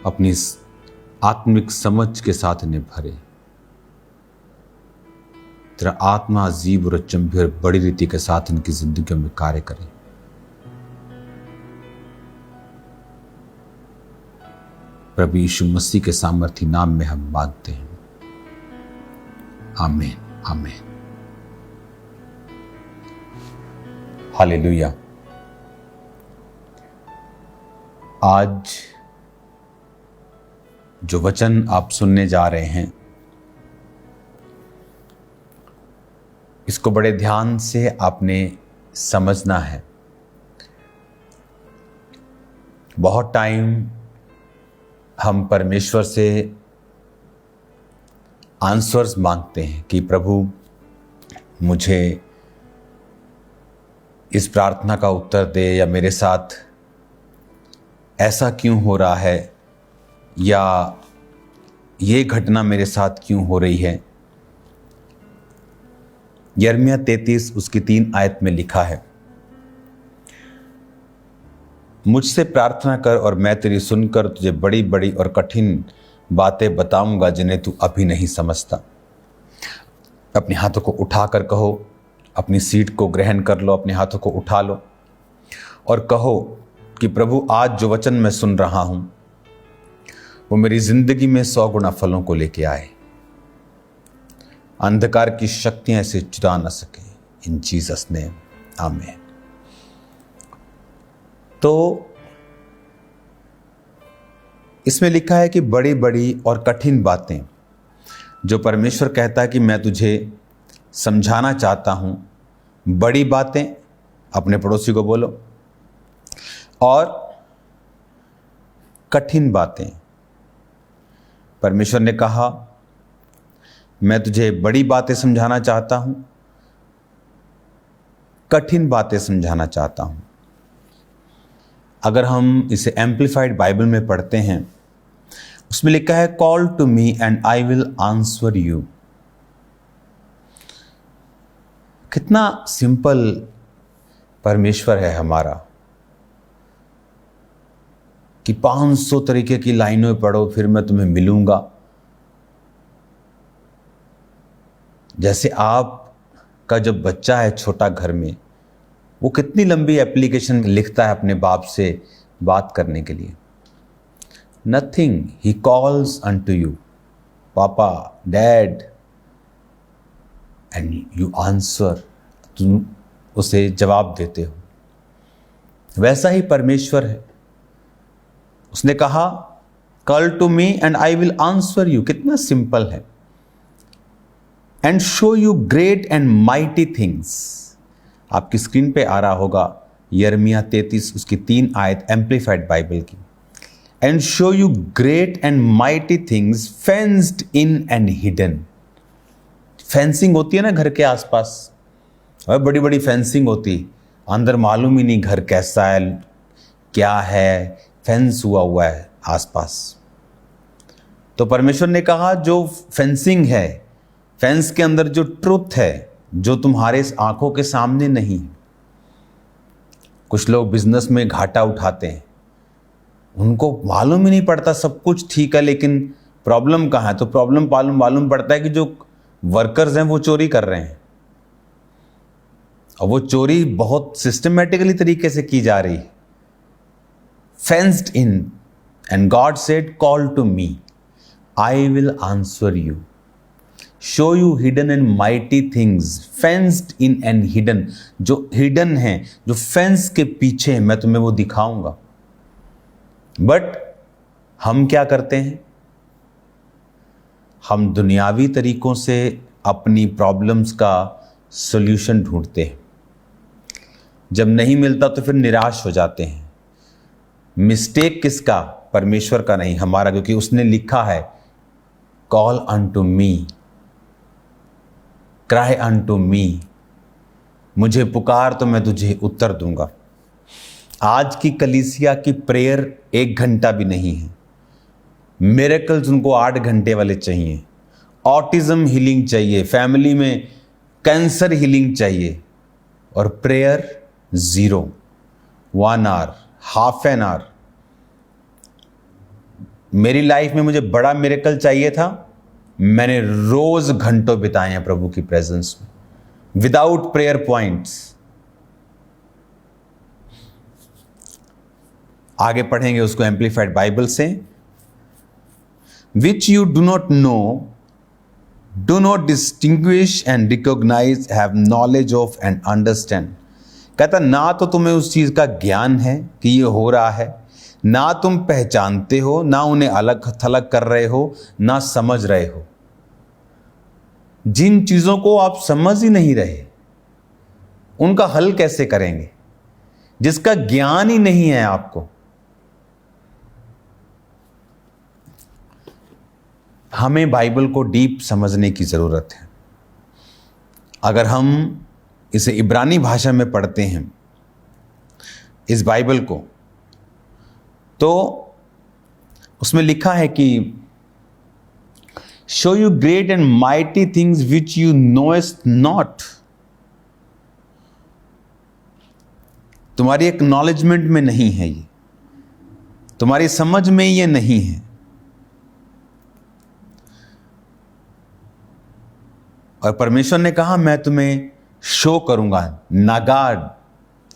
अपनी आत्मिक समझ के साथ इन्हें भरे। तेरा आत्मा अजीब और अचंभे और बड़ी रीति के साथ इनकी जिंदगियों में कार्य करे। प्रभु यीशु मसीह के सामर्थी नाम में हम मांगते हैं, आमीन आमीन। हालेलुया। आज जो वचन आप सुनने जा रहे हैं, इसको बड़े ध्यान से आपने समझना है। बहुत टाइम हम परमेश्वर से आंसर्स मांगते हैं कि प्रभु मुझे इस प्रार्थना का उत्तर दे, या मेरे साथ ऐसा क्यों हो रहा है, या ये घटना मेरे साथ क्यों हो रही है। यिर्मयाह 33 उसकी 3 आयत में लिखा है, मुझसे प्रार्थना कर और मैं तेरी सुनकर तुझे बड़ी बड़ी और कठिन बातें बताऊंगा जिन्हें तू अभी नहीं समझता। अपने हाथों को उठाकर कहो, अपनी सीट को ग्रहण कर लो, अपने हाथों को उठा लो और कहो कि प्रभु आज जो वचन मैं सुन रहा हूं वो मेरी जिंदगी में 100 गुना फलों को लेके आए। अंधकार की शक्तियां इसे चुरा न सके, इन जीसस नेम, आमीन। तो इसमें लिखा है कि बड़ी बड़ी और कठिन बातें जो परमेश्वर कहता है कि मैं तुझे समझाना चाहता हूं, बड़ी बातें, अपने पड़ोसी को बोलो, और कठिन बातें। परमेश्वर ने कहा मैं तुझे बड़ी बातें समझाना चाहता हूं, कठिन बातें समझाना चाहता हूं। अगर हम इसे एम्प्लीफाइड बाइबल में पढ़ते हैं, उसमें लिखा है call to me and I will answer you. कितना सिंपल परमेश्वर है हमारा कि 500 तरीके की लाइनों में पढ़ो फिर मैं तुम्हें मिलूंगा। जैसे आपका जब बच्चा है छोटा घर में, वो कितनी लंबी एप्लीकेशन लिखता है अपने बाप से बात करने के लिए। Nothing, he calls unto you, पापा, डैड, एंड यू आंसर, तुम उसे जवाब देते हो। वैसा ही परमेश्वर है। उसने कहा call to me and I will answer you. कितना सिंपल है। And show you great and mighty things. आपकी स्क्रीन पे आ रहा होगा यिर्मयाह 33 उसकी 3 आयत एम्प्लीफाइड बाइबल की। And show you great and mighty things fenced in and hidden. Fencing होती है ना घर के आसपास, और बड़ी बड़ी फेंसिंग होती, अंदर मालूम ही नहीं घर कैसा है क्या है, फेंस हुआ है आसपास। तो परमेश्वर ने कहा जो फेंसिंग है, फेंस के अंदर जो ट्रुथ है, जो तुम्हारे आंखों के सामने नहीं है। कुछ लोग बिजनेस में घाटा उठाते हैं, उनको मालूम ही नहीं पड़ता, सब कुछ ठीक है लेकिन प्रॉब्लम कहाँ है। तो प्रॉब्लम मालूम पड़ता है कि जो वर्कर्स हैं वो चोरी कर रहे हैं, और वो चोरी बहुत सिस्टमेटिकली तरीके से की जा रही है। Fenced in, and God said call to me, I will answer you, show you hidden and mighty things fenced in and hidden. जो हिडन है, जो फेंस के पीछे है, मैं तुम्हें वो दिखाऊंगा। बट हम क्या करते हैं? हम दुनियावी तरीकों से अपनी प्रॉब्लम्स का सॉल्यूशन ढूंढते हैं। जब नहीं मिलता तो फिर निराश हो जाते हैं। मिस्टेक किसका? परमेश्वर का नहीं, हमारा, क्योंकि उसने लिखा है कॉल अनटू मी, क्राई अनटू मी, मुझे पुकार तो मैं तुझे उत्तर दूंगा। आज की कलीसिया की प्रेयर 1 घंटा भी नहीं है। मिरेकल्स उनको 8 घंटे वाले चाहिए। ऑटिज्म हीलिंग चाहिए, फैमिली में कैंसर हीलिंग चाहिए, और prayer 0, 1 hour, half an hour, मेरी लाइफ में मुझे बड़ा मिरेकल चाहिए था, मैंने रोज घंटों बिताए हैं प्रभु की प्रेजेंस में, विदाउट प्रेयर पॉइंट्स। आगे पढ़ेंगे उसको एम्प्लीफाइड बाइबल से। Which you do not know, do not distinguish and recognise, have knowledge of and understand. कहता ना तो तुम्हें उस चीज का ज्ञान है कि ये हो रहा है, ना तुम पहचानते हो, ना उन्हें अलग थलग कर रहे हो, ना समझ रहे हो। जिन चीजों को आप समझ ही नहीं रहे उनका हल कैसे करेंगे, जिसका ज्ञान ही नहीं है आपको। हमें बाइबल को डीप समझने की जरूरत है। अगर हम इसे इब्रानी भाषा में पढ़ते हैं इस बाइबल को, तो उसमें लिखा है कि show you great and mighty things which you knowest not. तुम्हारी एक्नॉलेजमेंट में नहीं है ये, तुम्हारी समझ में ये नहीं है। और परमेश्वर ने कहा मैं तुम्हें शो करूंगा।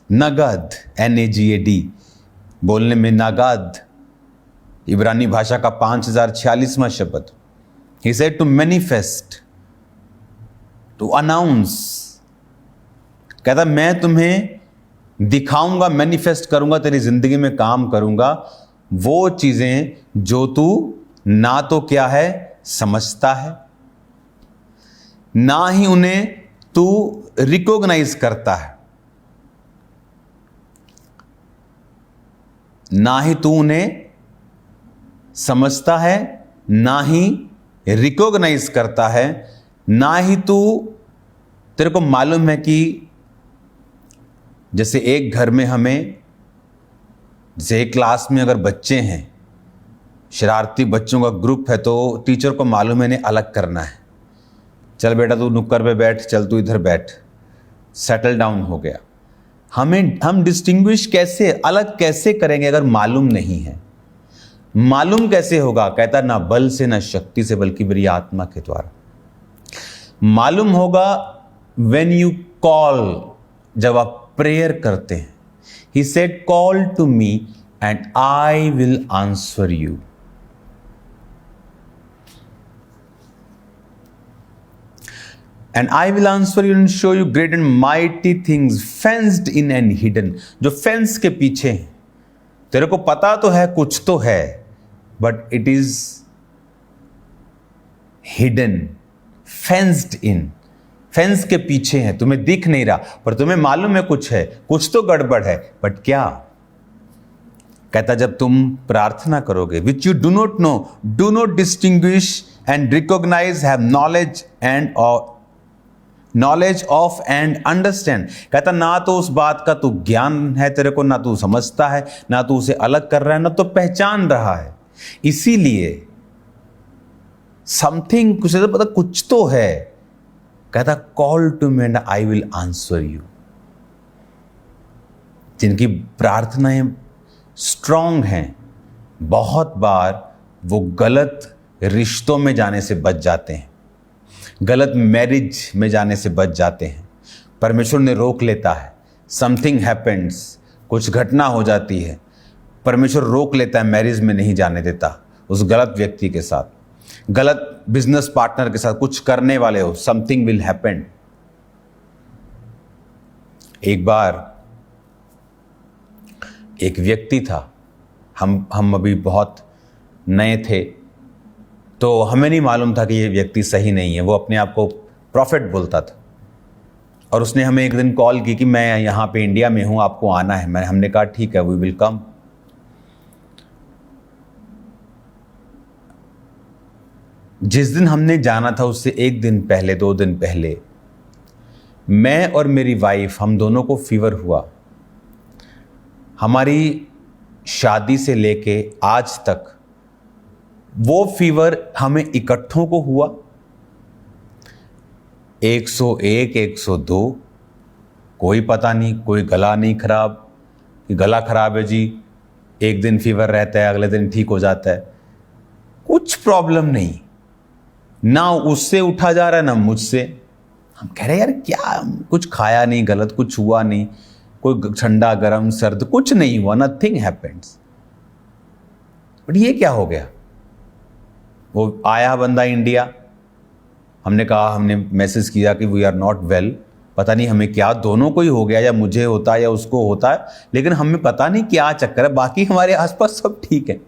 नगद NAGAD, बोलने में नागाद, इब्रानी भाषा का 5046वां शब्द। He said to manifest, to announce। कहता मैं तुम्हें दिखाऊंगा, मैनिफेस्ट करूंगा, तेरी जिंदगी में काम करूंगा वो चीजें जो तू ना तो क्या है समझता है, ना ही उन्हें तू रिकॉग्नाइज करता है, ना ही तू उन्हें समझता है, ना ही रिकॉग्नाइज करता है, ना ही तेरे को मालूम है कि जैसे एक घर में हमें, जैसे एक क्लास में अगर बच्चे हैं, शरारती बच्चों का ग्रुप है, तो टीचर को मालूम है इन्हें अलग करना है। चल बेटा तू नुक्कर पे बैठ, चल तू इधर बैठ, सेटल डाउन हो गया। हम डिस्टिंग्विश कैसे, अलग कैसे करेंगे अगर मालूम नहीं है? मालूम कैसे होगा? कहता ना बल से ना शक्ति से, बल्कि मेरी आत्मा के द्वारा। मालूम होगा व्हेन यू कॉल, जब आप प्रेयर करते हैं। He said call to me and I will answer you. And I will answer you and show you great and mighty things fenced in and hidden। जो फेंस के पीछे है, तेरे को पता तो है, कुछ तो है, but it is hidden, fenced in. Fence के पीछे है, तुम्हें दिख नहीं रहा, पर तुम्हें मालूम है कुछ है, कुछ तो गड़बड़ है, बट क्या? कहता जब तुम प्रार्थना करोगे, which you do not know, do not distinguish and recognise, have knowledge of and understand. कहता ना तो उस बात का तू ज्ञान है तेरे को, ना तू समझता है, ना तू उसे अलग कर रहा है, ना तो पहचान रहा है। इसीलिए समथिंग, कुछ तो पता, कुछ तो है। कहता call to me and I will answer you. जिनकी प्रार्थनाएं स्ट्रांग हैं, बहुत बार वो गलत रिश्तों में जाने से बच जाते हैं, गलत मैरिज में जाने से बच जाते हैं। परमेश्वर ने रोक लेता है, समथिंग हैपेंस, कुछ घटना हो जाती है, परमेश्वर रोक लेता है, मैरिज में नहीं जाने देता उस गलत व्यक्ति के साथ, गलत बिजनेस पार्टनर के साथ कुछ करने वाले हो, समथिंग विल हैपन। एक बार एक व्यक्ति था, हम अभी बहुत नए थे, तो हमें नहीं मालूम था कि ये व्यक्ति सही नहीं है। वो अपने आप को प्रॉफिट बोलता था, और उसने हमें एक दिन कॉल की कि मैं यहाँ पे इंडिया में हूँ, आपको आना है। हमने कहा ठीक है, वी विल कम। जिस दिन हमने जाना था उससे एक दिन पहले, 2 दिन पहले, मैं और मेरी वाइफ, हम दोनों को फीवर हुआ। हमारी शादी से लेके आज तक वो फीवर हमें इकट्ठों को हुआ, 101, 102, कोई पता नहीं, कोई गला नहीं खराब कि गला खराब है जी, एक दिन फीवर रहता है, अगले दिन ठीक हो जाता है। कुछ प्रॉब्लम नहीं, ना उससे उठा जा रहा है ना मुझसे। हम कह रहे यार क्या, कुछ खाया नहीं, गलत कुछ हुआ नहीं, कोई ठंडा गर्म सर्द कुछ नहीं हुआ, नथिंग हैपेंस। बट ये क्या हो गया? वो आया बंदा इंडिया, हमने कहा, हमने मैसेज किया कि वी आर नॉट वेल, पता नहीं हमें क्या, दोनों को ही हो गया, या मुझे होता है या उसको होता है, लेकिन हमें पता नहीं क्या चक्कर है, बाकी हमारे आसपास सब ठीक है।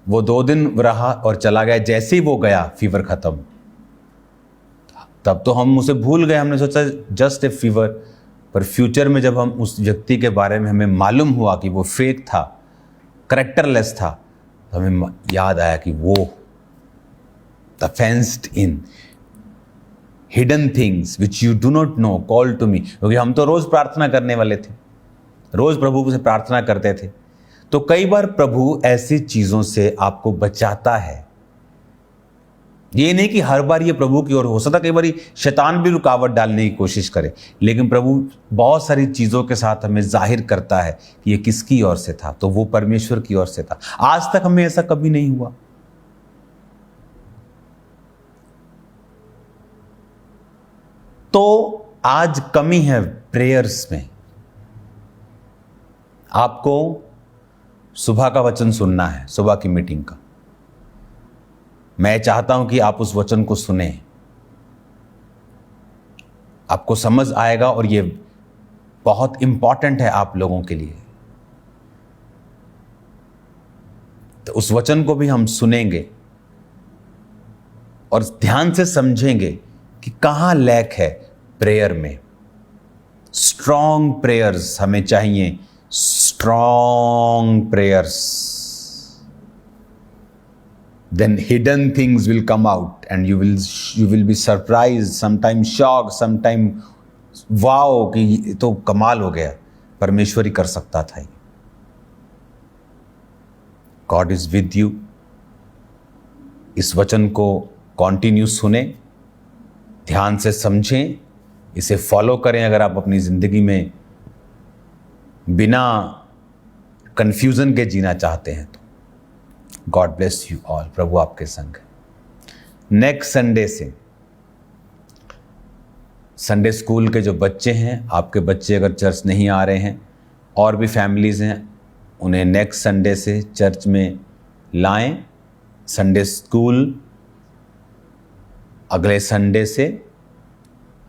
वो 2 दिन रहा और चला गया। जैसे ही वो गया फीवर खत्म, तब तो हम उसे भूल गए, हमने सोचा जस्ट ए फीवर। पर फ्यूचर में जब हम उस व्यक्ति के बारे में हमें मालूम हुआ कि वो फेक था, करेक्टरलेस था, तो हमें याद आया कि वो the fenced in hidden things which you do not know call to me. क्योंकि हम तो रोज प्रार्थना करने वाले थे, रोज प्रभु से प्रार्थना करते थे। तो कई बार प्रभु ऐसी चीजों से आपको बचाता है। ये नहीं कि हर बार ये प्रभु की ओर हो सकता, कई बार शैतान भी रुकावट डालने की कोशिश करे, लेकिन प्रभु बहुत सारी चीजों के साथ हमें जाहिर करता है कि ये किसकी ओर से था, तो वो परमेश्वर की ओर से था। आज तक हमें ऐसा कभी नहीं हुआ। तो आज कमी है प्रेयर्स में। आपको सुबह का वचन सुनना है, सुबह की मीटिंग का। मैं चाहता हूं कि आप उस वचन को सुने, आपको समझ आएगा, और ये बहुत इंपॉर्टेंट है आप लोगों के लिए। तो उस वचन को भी हम सुनेंगे और ध्यान से समझेंगे कि कहां लैक है प्रेयर में। स्ट्रॉन्ग प्रेयर्स हमें चाहिए, strong prayers. Then hidden things will come out and you will be surprised, sometimes shocked, sometimes wow कि ये तो कमाल हो गया, परमेश्वर ही कर सकता था ये। God is with you। इस वचन को कंटिन्यू सुने, ध्यान से समझें, इसे फॉलो करें। अगर आप अपनी जिंदगी में बिना कंफ्यूजन के जीना चाहते हैं तो गॉड ब्लेस यू ऑल। प्रभु आपके संग है। नेक्स्ट संडे से संडे स्कूल के जो बच्चे हैं, आपके बच्चे अगर चर्च नहीं आ रहे हैं, और भी फैमिलीज हैं, उन्हें नेक्स्ट संडे से चर्च में लाएं। संडे स्कूल अगले संडे से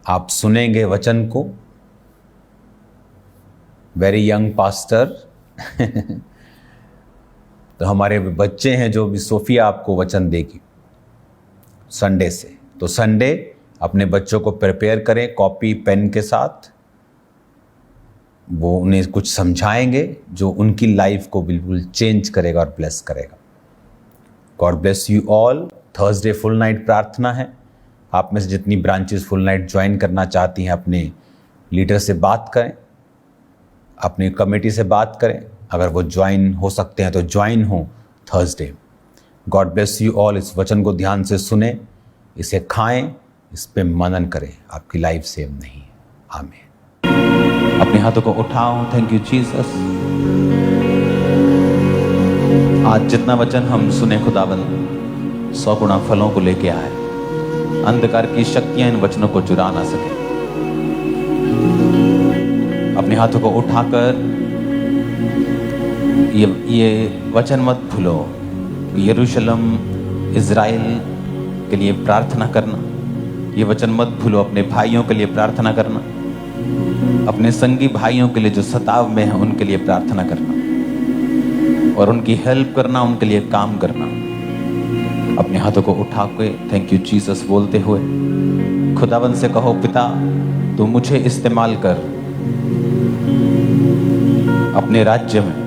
आप सुनेंगे वचन को। वेरी यंग पास्टर तो हमारे बच्चे हैं जो भी, सोफिया आपको वचन देगी संडे से। तो संडे अपने बच्चों को प्रिपेयर करें कॉपी पेन के साथ। वो उन्हें कुछ समझाएंगे जो उनकी लाइफ को बिल्कुल चेंज करेगा और ब्लेस करेगा। God bless you all. Thursday full night प्रार्थना है। आप में से जितनी ब्रांचेस फुल नाइट ज्वाइन करना चाहती हैं, अपने लीडर से बात करें, अपनी कमेटी से बात करें। अगर वो ज्वाइन हो सकते हैं तो ज्वाइन हो Thursday. God bless you all. इस वचन को ध्यान से सुने, इसे खाएं, इस पे मनन करें। आपकी लाइफ सेम नहीं है। आमीन। अपने हाथों को उठाओ। Thank you Jesus. आज जितना वचन हम सुने खुदाबंद 100 गुना फलों को लेके आए। अंधकार की शक्तियां इन वचनों को चुरा ना सके। अपने हाथों को उठाकर ये वचन मत भूलो। यरूशलेम इज़राइल के लिए प्रार्थना करना। ये वचन मत भूलो। अपने भाइयों के लिए प्रार्थना करना, अपने संगी भाइयों के लिए जो सताव में हैं उनके लिए प्रार्थना करना, और उनकी हेल्प करना, उनके लिए काम करना। अपने हाथों को उठा के थैंक यू जीसस बोलते हुए खुदावंद से कहो, पिता तू मुझे इस्तेमाल कर अपने राज्य में।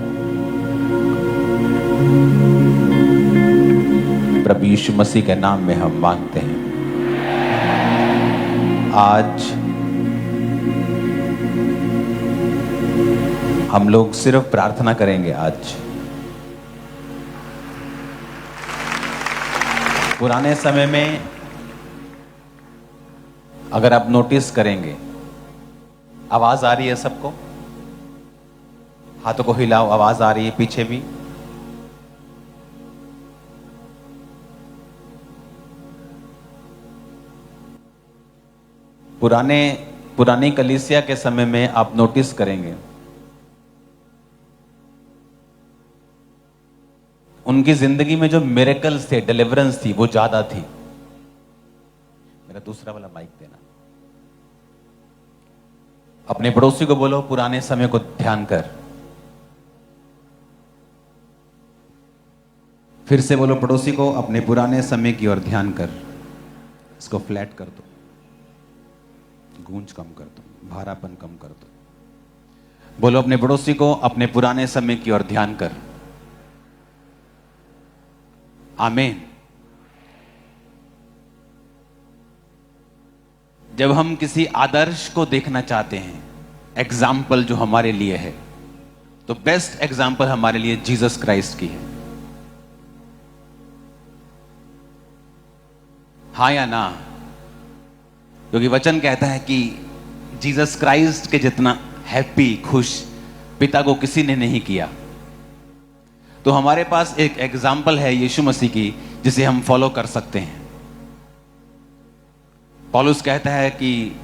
प्रभु यीशु मसीह के नाम में हम मांगते हैं। आज हम लोग सिर्फ प्रार्थना करेंगे। आज पुराने समय में अगर आप नोटिस करेंगे, आवाज आ रही है सबको? हाथों को हिलाओ। आवाज आ रही है पीछे भी? पुरानी कलीसिया के समय में आप नोटिस करेंगे, उनकी जिंदगी में जो मिरेकल्स थे, डिलीवरेंस थी, वो ज्यादा थी। मेरा दूसरा वाला माइक देना। अपने पड़ोसी को बोलो, पुराने समय को ध्यान कर। फिर से बोलो पड़ोसी को, अपने पुराने समय की ओर ध्यान कर। इसको फ्लैट कर दो, गूंज कम कर दो, भारापन कम कर दो। बोलो अपने पड़ोसी को, अपने पुराने समय की ओर ध्यान कर। आमीन। जब हम किसी आदर्श को देखना चाहते हैं, एग्जाम्पल जो हमारे लिए है, तो बेस्ट एग्जाम्पल हमारे लिए जीसस क्राइस्ट की है। हाँ या ना? क्योंकि वचन कहता है कि जीसस क्राइस्ट के जितना हैप्पी, खुश पिता को किसी ने नहीं किया। तो हमारे पास एक एग्जाम्पल है यीशु मसीह की, जिसे हम फॉलो कर सकते हैं। पौलुस कहता है कि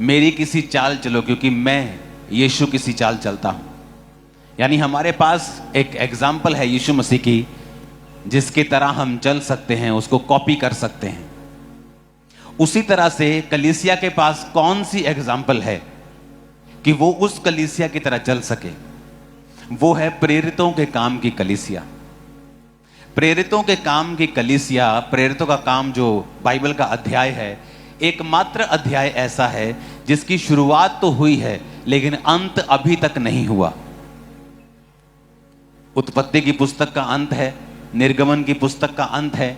मेरी किसी चाल चलो, क्योंकि मैं यीशु किसी चाल चलता हूं। यानी हमारे पास एक एग्जाम्पल है यीशु मसीह की, जिसकी तरह हम चल सकते हैं, उसको कॉपी कर सकते हैं। उसी तरह से कलीसिया के पास कौन सी एग्जाम्पल है कि वो उस कलीसिया की तरह चल सके? वो है प्रेरितों के काम की कलीसिया। प्रेरितों के काम की कलीसिया, प्रेरितों का काम जो बाइबल का अध्याय है, एकमात्र अध्याय ऐसा है जिसकी शुरुआत तो हुई है लेकिन अंत अभी तक नहीं हुआ। उत्पत्ति की पुस्तक का अंत है, निर्गमन की पुस्तक का अंत है,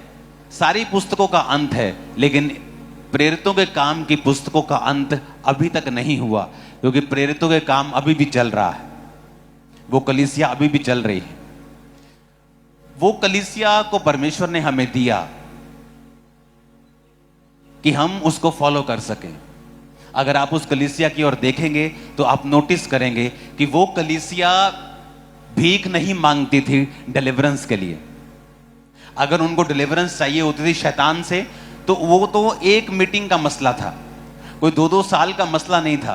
सारी पुस्तकों का अंत है, लेकिन प्रेरितों के काम की पुस्तकों का अंत अभी तक नहीं हुआ, क्योंकि प्रेरितों के काम अभी भी चल रहा है। वो कलीसिया अभी भी चल रही है। वो कलीसिया को परमेश्वर ने हमें दिया कि हम उसको फॉलो कर सकें। अगर आप उस कलीसिया की ओर देखेंगे तो आप नोटिस करेंगे कि वो कलीसिया भीख नहीं मांगती थी डिलीवरेंस के लिए। अगर उनको डिलीवरेंस चाहिए होती थी शैतान से, तो वो तो एक मीटिंग का मसला था, कोई 2-2 साल का मसला नहीं था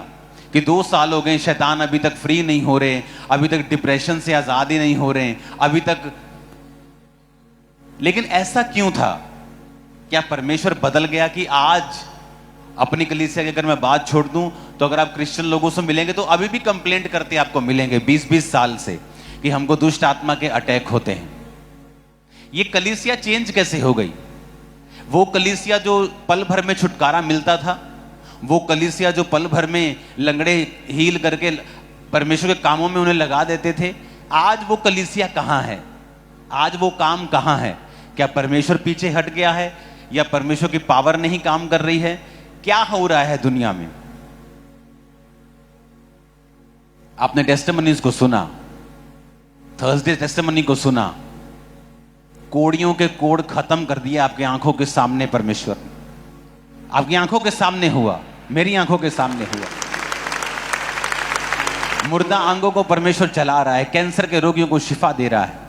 कि 2 साल हो गए, शैतान अभी तक फ्री नहीं हो रहे, अभी तक डिप्रेशन से आजाद ही नहीं हो रहे, अभी तक। लेकिन ऐसा क्यों था? क्या परमेश्वर बदल गया कि आज अपनी कलीसिया की अगर मैं बात छोड़ दूं तो अगर आप क्रिश्चियन लोगों से मिलेंगे तो अभी भी कंप्लेंट करते आपको मिलेंगे 20-20 साल से कि हमको दुष्ट आत्मा के अटैक होते हैं। ये कलीसिया चेंज कैसे हो गई? वो कलीसिया जो पल भर में छुटकारा मिलता था, वो कलीसिया जो पल भर में लंगड़े हील करके परमेश्वर के कामों में उन्हें लगा देते थे, आज वो कलीसिया कहां है? आज वो काम कहां है? क्या परमेश्वर पीछे हट गया है या परमेश्वर की पावर नहीं काम कर रही है? क्या हो रहा है दुनिया में? आपने टेस्टिमनीज को सुना, थर्सडे टेस्टिमनी को सुना, कोड़ियों के कोड़ खत्म कर दिया आपकी आंखों के सामने। परमेश्वर आपकी आंखों के सामने हुआ, मेरी आंखों के सामने हुआ। मुर्दा अंगों को परमेश्वर चला रहा है, कैंसर के रोगियों को शिफा दे रहा है।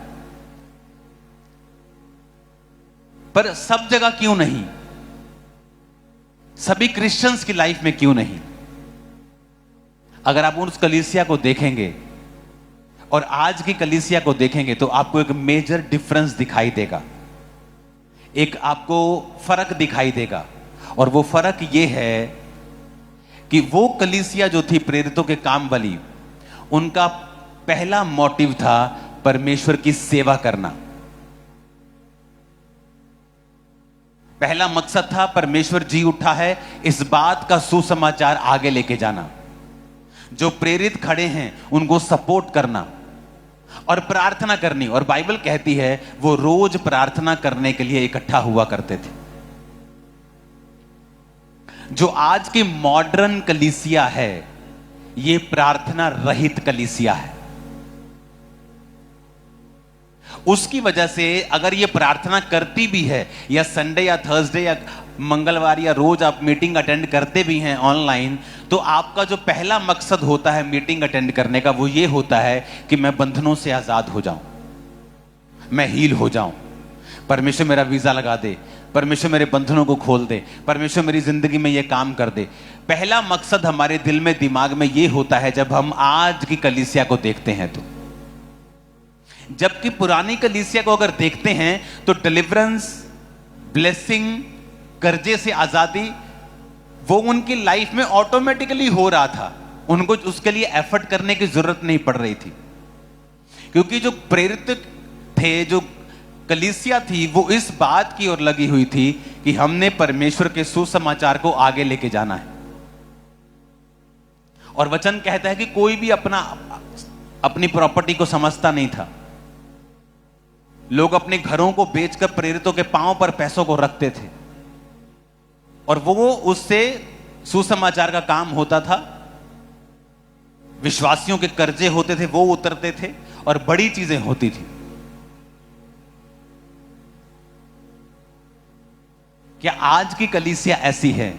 पर सब जगह क्यों नहीं? सभी क्रिश्चियंस की लाइफ में क्यों नहीं? अगर आप उस कलीसिया को देखेंगे और आज की कलीसिया को देखेंगे तो आपको एक मेजर डिफरेंस दिखाई देगा, एक आपको फर्क दिखाई देगा। और वो फर्क ये है कि वो कलीसिया जो थी प्रेरितों के काम वाली, उनका पहला मोटिव था परमेश्वर की सेवा करना। पहला मकसद था परमेश्वर जी उठा है, इस बात का सुसमाचार आगे लेके जाना, जो प्रेरित खड़े हैं उनको सपोर्ट करना और प्रार्थना करनी। और बाइबल कहती है वो रोज प्रार्थना करने के लिए इकट्ठा हुआ करते थे। जो आज की मॉडर्न कलीसिया है, ये प्रार्थना रहित कलीसिया है। उसकी वजह से अगर ये प्रार्थना करती भी है, या संडे या थर्सडे या मंगलवार या रोज आप मीटिंग अटेंड करते भी हैं ऑनलाइन, तो आपका जो पहला मकसद होता है मीटिंग अटेंड करने का, वो ये होता है कि मैं बंधनों से आजाद हो जाऊं, मैं हील हो जाऊं, परमेश्वर मेरा वीजा लगा दे, परमेश्वर मेरे बंधनों को खोल दे, परमेश्वर मेरी जिंदगी में ये काम कर दे। पहला मकसद हमारे दिल में दिमाग में ये होता है जब हम आज की कलीसिया को देखते हैं तो। जबकि पुरानी कलीसिया को अगर देखते हैं तो डिलीवरेंस, ब्लेसिंग, कर्जे से आजादी वो उनकी लाइफ में ऑटोमेटिकली हो रहा था, उनको उसके लिए एफर्ट करने की जरूरत नहीं पड़ रही थी। क्योंकि जो प्रेरित थे, जो कलीसिया थी, वो इस बात की ओर लगी हुई थी कि हमने परमेश्वर के सुसमाचार को आगे लेके जाना है। और वचन कहता है कि कोई भी अपनी प्रॉपर्टी को समझता नहीं था। लोग अपने घरों को बेचकर प्रेरितों के पांव पर पैसों को रखते थे और वो उससे सुसमाचार का काम होता था। विश्वासियों के कर्जे होते थे, वो उतरते थे और बड़ी चीजें होती थी। क्या आज की कलीसिया ऐसी है?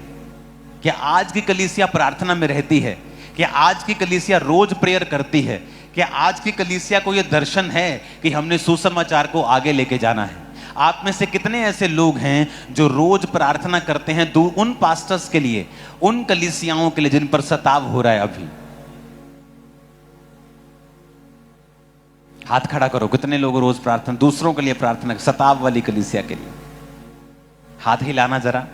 क्या आज की कलीसिया प्रार्थना में रहती है? क्या आज की कलीसिया रोज प्रेयर करती है? क्या आज की कलीसिया को यह दर्शन है कि हमने सुसमाचार को आगे लेके जाना है? आप में से कितने ऐसे लोग हैं जो रोज प्रार्थना करते हैं उन पास्टर्स के लिए, उन कलीसियाओं के लिए जिन पर सताव हो रहा है? अभी हाथ खड़ा करो। कितने लोग रोज प्रार्थना, दूसरों के लिए प्रार्थना, सताव वाली कलीसिया के लिए? हाथ हिलाना जरा।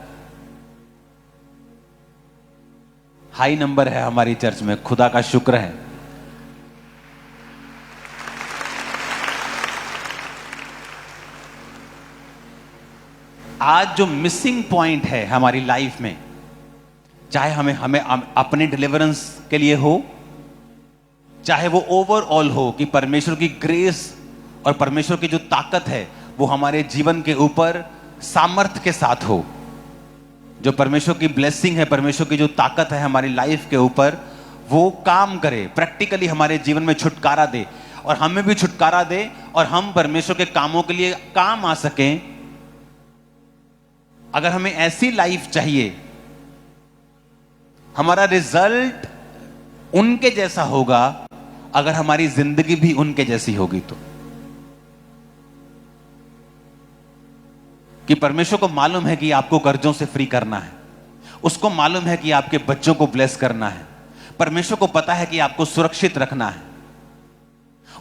हाई नंबर है हमारी चर्च में, खुदा का शुक्र है। आज जो मिसिंग पॉइंट है हमारी लाइफ में, चाहे हमें अपने डिलीवरेंस के लिए हो, चाहे वो ओवरऑल हो कि परमेश्वर की ग्रेस और परमेश्वर की जो ताकत है वो हमारे जीवन के ऊपर सामर्थ्य के साथ हो, जो परमेश्वर की ब्लेसिंग है, परमेश्वर की जो ताकत है हमारी लाइफ के ऊपर, वो काम करे, प्रैक्टिकली हमारे जीवन में छुटकारा दे और हमें भी छुटकारा दे और हम परमेश्वर के कामों के लिए काम आ सकें। अगर हमें ऐसी लाइफ चाहिए, हमारा रिजल्ट उनके जैसा होगा अगर हमारी जिंदगी भी उनके जैसी होगी तो। कि परमेश्वर को मालूम है कि आपको कर्जों से फ्री करना है, उसको मालूम है कि आपके बच्चों को ब्लेस करना है, परमेश्वर को पता है कि आपको सुरक्षित रखना है,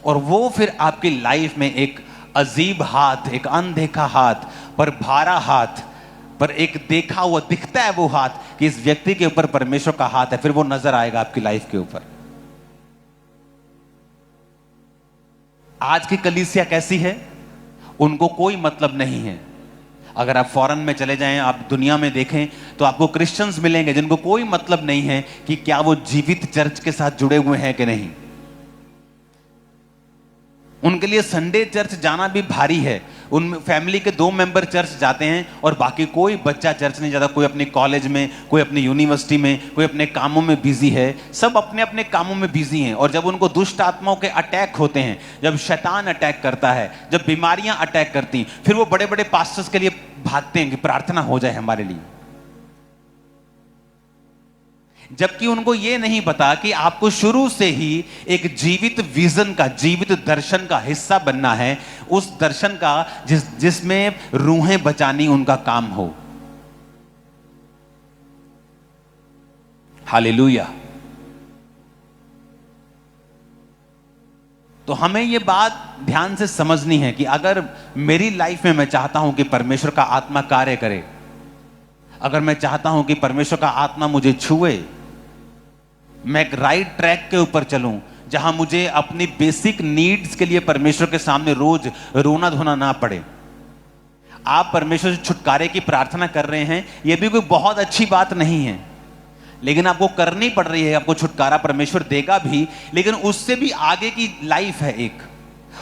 और वो फिर आपकी लाइफ में एक अजीब हाथ, एक अनदेखा हाथ पर भारा हाथ पर एक देखा हुआ दिखता है वो हाथ कि इस व्यक्ति के ऊपर परमेश्वर का हाथ है, फिर वो नजर आएगा आपकी लाइफ के ऊपर। आज की कलीसिया कैसी है? उनको कोई मतलब नहीं है। अगर आप फॉरेन में चले जाएं, आप दुनिया में देखें तो आपको क्रिश्चियंस मिलेंगे जिनको कोई मतलब नहीं है कि क्या वो जीवित चर्च के साथ जुड़े हुए हैं कि नहीं। उनके लिए संडे चर्च जाना भी भारी है। उन फैमिली के 2 मेंबर चर्च जाते हैं और बाकी कोई बच्चा चर्च नहीं जाता। कोई अपने कॉलेज में, कोई अपनी यूनिवर्सिटी में, कोई अपने कामों में बिजी है। सब अपने अपने कामों में बिजी हैं। और जब उनको दुष्ट आत्माओं के अटैक होते हैं, जब शैतान अटैक करता है, जब बीमारियां अटैक करती, फिर वो बड़े बड़े पास्टर्स के लिए भागते हैं कि प्रार्थना हो जाए हमारे लिए। जबकि उनको यह नहीं पता कि आपको शुरू से ही एक जीवित विजन का, जीवित दर्शन का हिस्सा बनना है, उस दर्शन का जिसमें रूहें बचानी उनका काम हो। हालेलुया। तो हमें यह बात ध्यान से समझनी है कि अगर मेरी लाइफ में मैं चाहता हूं कि परमेश्वर का आत्मा कार्य करे, अगर मैं चाहता हूं कि परमेश्वर का आत्मा मुझे छुए, मैं एक राइट ट्रैक के ऊपर चलूं जहां मुझे अपनी बेसिक नीड्स के लिए परमेश्वर के सामने रोज रोना धोना ना पड़े। आप परमेश्वर से छुटकारे की प्रार्थना कर रहे हैं, यह भी कोई बहुत अच्छी बात नहीं है, लेकिन आपको करनी पड़ रही है। आपको छुटकारा परमेश्वर देगा भी, लेकिन उससे भी आगे की लाइफ है, एक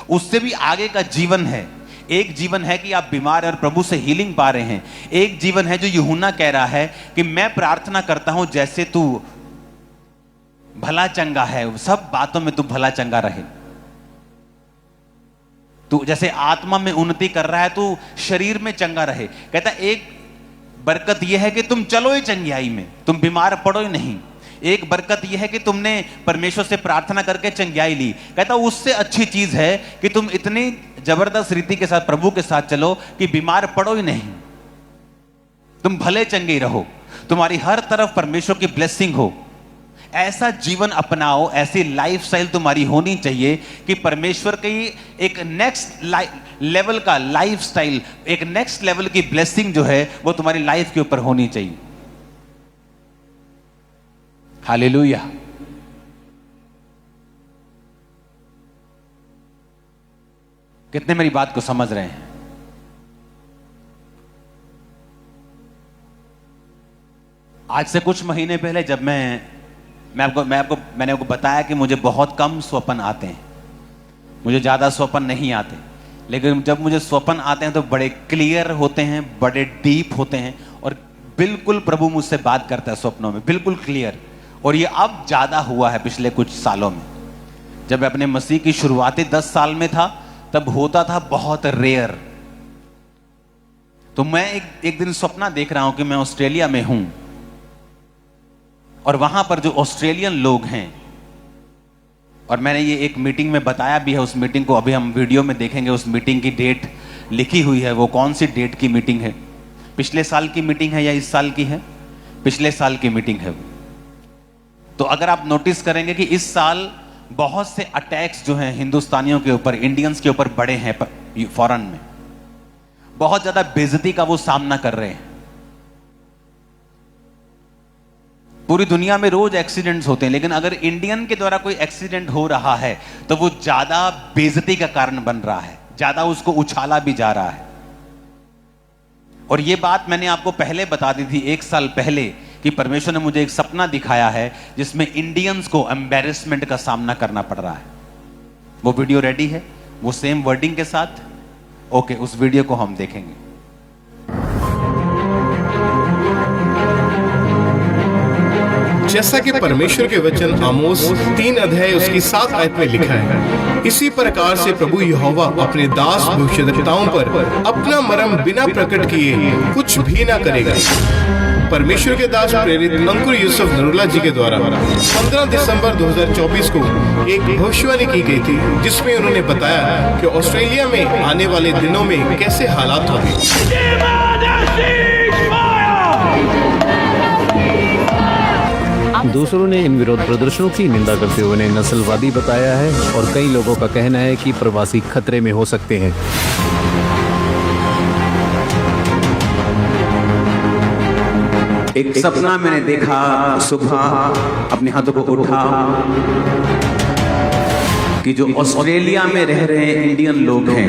उससे भी आगे का जीवन है। एक जीवन है कि आप बीमार और प्रभु से हीलिंग पा रहे हैं। एक जीवन है जो यूहन्ना कह रहा है कि मैं प्रार्थना करता हूं जैसे तू भला चंगा है, सब बातों में तू भला चंगा रहे। तू जैसे आत्मा में उन्नति कर रहा है, तू शरीर में चंगा रहे। कहता एक बरकत यह है कि तुम चलो ही चंगियाई में, तुम बीमार पड़ो ही नहीं। एक बरकत यह है कि तुमने परमेश्वर से प्रार्थना करके चंगियाई ली। कहता उससे अच्छी चीज है कि तुम इतनी जबरदस्त रीति के साथ प्रभु के साथ चलो कि बीमार पड़ो ही नहीं। तुम भले चंगे रहो, तुम्हारी हर तरफ परमेश्वर की ब्लेसिंग हो। ऐसा जीवन अपनाओ, ऐसी लाइफस्टाइल तुम्हारी होनी चाहिए कि परमेश्वर की एक नेक्स्ट लेवल का लाइफस्टाइल, एक नेक्स्ट लेवल की ब्लेसिंग जो है वो तुम्हारी लाइफ के ऊपर होनी चाहिए। हालेलुया। कितने मेरी बात को समझ रहे हैं? आज से कुछ महीने पहले जब मैंने आपको बताया कि मुझे बहुत कम स्वप्न आते हैं, मुझे ज्यादा स्वप्न नहीं आते, लेकिन जब मुझे स्वप्न आते हैं तो बड़े क्लियर होते हैं, बड़े डीप होते हैं और बिल्कुल प्रभु मुझसे बात करता है स्वप्नों में, बिल्कुल क्लियर। और ये अब ज्यादा हुआ है पिछले कुछ सालों में। जब मैं अपने मसीह की शुरुआती 10 साल में था तब होता था बहुत रेयर। तो मैं एक दिन सपना देख रहा हूं कि मैं ऑस्ट्रेलिया में हूं और वहां पर जो ऑस्ट्रेलियन लोग हैं, और मैंने ये एक मीटिंग में बताया भी है, उस मीटिंग को अभी हम वीडियो में देखेंगे। उस मीटिंग की डेट लिखी हुई है, वो कौन सी डेट की मीटिंग है, पिछले साल की मीटिंग है या इस साल की है? पिछले साल की मीटिंग है वो। तो अगर आप नोटिस करेंगे कि इस साल बहुत से अटैक्स जो हैं हिंदुस्तानियों के ऊपर, इंडियंस के ऊपर बढ़े हैं फॉरेन में, बहुत ज्यादा बेइज्जती का वो सामना कर रहे हैं। पूरी दुनिया में रोज एक्सीडेंट्स होते हैं, लेकिन अगर इंडियन के द्वारा कोई एक्सीडेंट हो रहा है तो वो ज्यादा बेइज्जती का कारण बन रहा है, ज्यादा उसको उछाला भी जा रहा है। और ये बात मैंने आपको पहले बता दी थी 1 साल पहले कि परमेश्वर ने मुझे एक सपना दिखाया है जिसमें इंडियंस को एम्बैरेसमेंट का सामना करना पड़ रहा है। वो वीडियो रेडी है, वो सेम वर्डिंग के साथ। ओके, उस वीडियो को हम देखेंगे। जैसा कि परमेश्वर के वचन आमोस 3 अध्याय उसकी 7 आयत में लिखा है, इसी प्रकार से प्रभु यहोवा अपने दास भविष्यद्वक्ताओं पर अपना मर्म बिना प्रकट किए कुछ भी ना करेगा। परमेश्वर के दास प्रेरित अंकुर यूसुफ नरूला जी के द्वारा 15 दिसंबर 2024 को एक भविष्यवाणी की गई थी, जिसमें उन्होंने बताया कि ऑस्ट्रेलिया में आने वाले दिनों में कैसे हालात होंगे। दूसरों ने इन विरोध प्रदर्शनों की निंदा करते हुए उन्हें नस्लवादी बताया है और कई लोगों का कहना है कि प्रवासी खतरे में हो सकते हैं। एक सपना मैंने देखा, सुबह अपने हाथों को उठा कि जो ऑस्ट्रेलिया में रह रहे इंडियन लोग हैं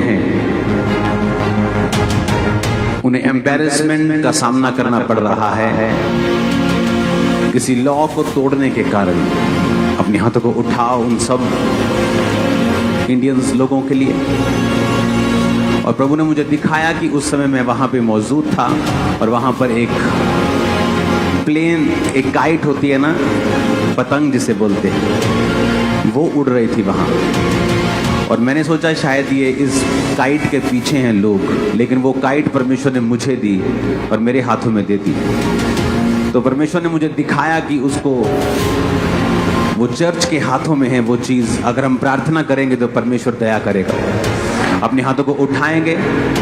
उन्हें एम्बैरेसमेंट का सामना करना पड़ रहा है किसी लॉ को तोड़ने के कारण। अपने हाथों को उठाओ उन सब इंडियंस लोगों के लिए। और प्रभु ने मुझे दिखाया कि उस समय मैं वहां पे मौजूद था और वहां पर एक प्लेन, एक काइट होती है ना, पतंग जिसे बोलते हैं, वो उड़ रही थी वहां। और मैंने सोचा शायद ये इस काइट के पीछे हैं लोग, लेकिन वो काइट परमेश्वर ने मुझे दी और मेरे हाथों में दे दी। तो परमेश्वर ने मुझे दिखाया कि उसको, वो चर्च के हाथों में है वो चीज। अगर हम प्रार्थना करेंगे तो परमेश्वर दया करेगा। अपने हाथों को उठाएंगे,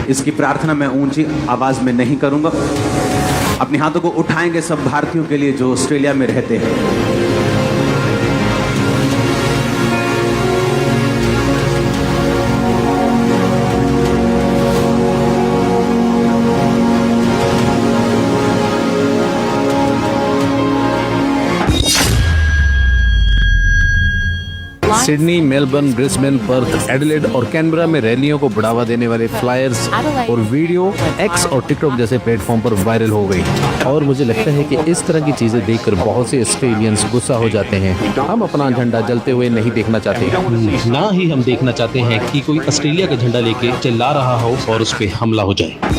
इसकी प्रार्थना मैं ऊंची आवाज में नहीं करूंगा। अपने हाथों को उठाएंगे सब भारतीयों के लिए जो ऑस्ट्रेलिया में रहते हैं। Sydney, Melbourne, Brisbane, Perth, Adelaide और कैनबरा में रैलियों को बढ़ावा देने वाले फ्लायर्स और वीडियो एक्स और टिकटॉक जैसे प्लेटफॉर्म पर वायरल हो गई। और मुझे लगता है कि इस तरह की चीजें देखकर बहुत से ऑस्ट्रेलियंस गुस्सा हो जाते हैं। हम अपना झंडा जलते हुए नहीं देखना चाहते, ना ही हम देखना चाहते हैं कि कोई ऑस्ट्रेलिया का झंडा लेके चिल्ला रहा हो और उस पर हमला हो जाए।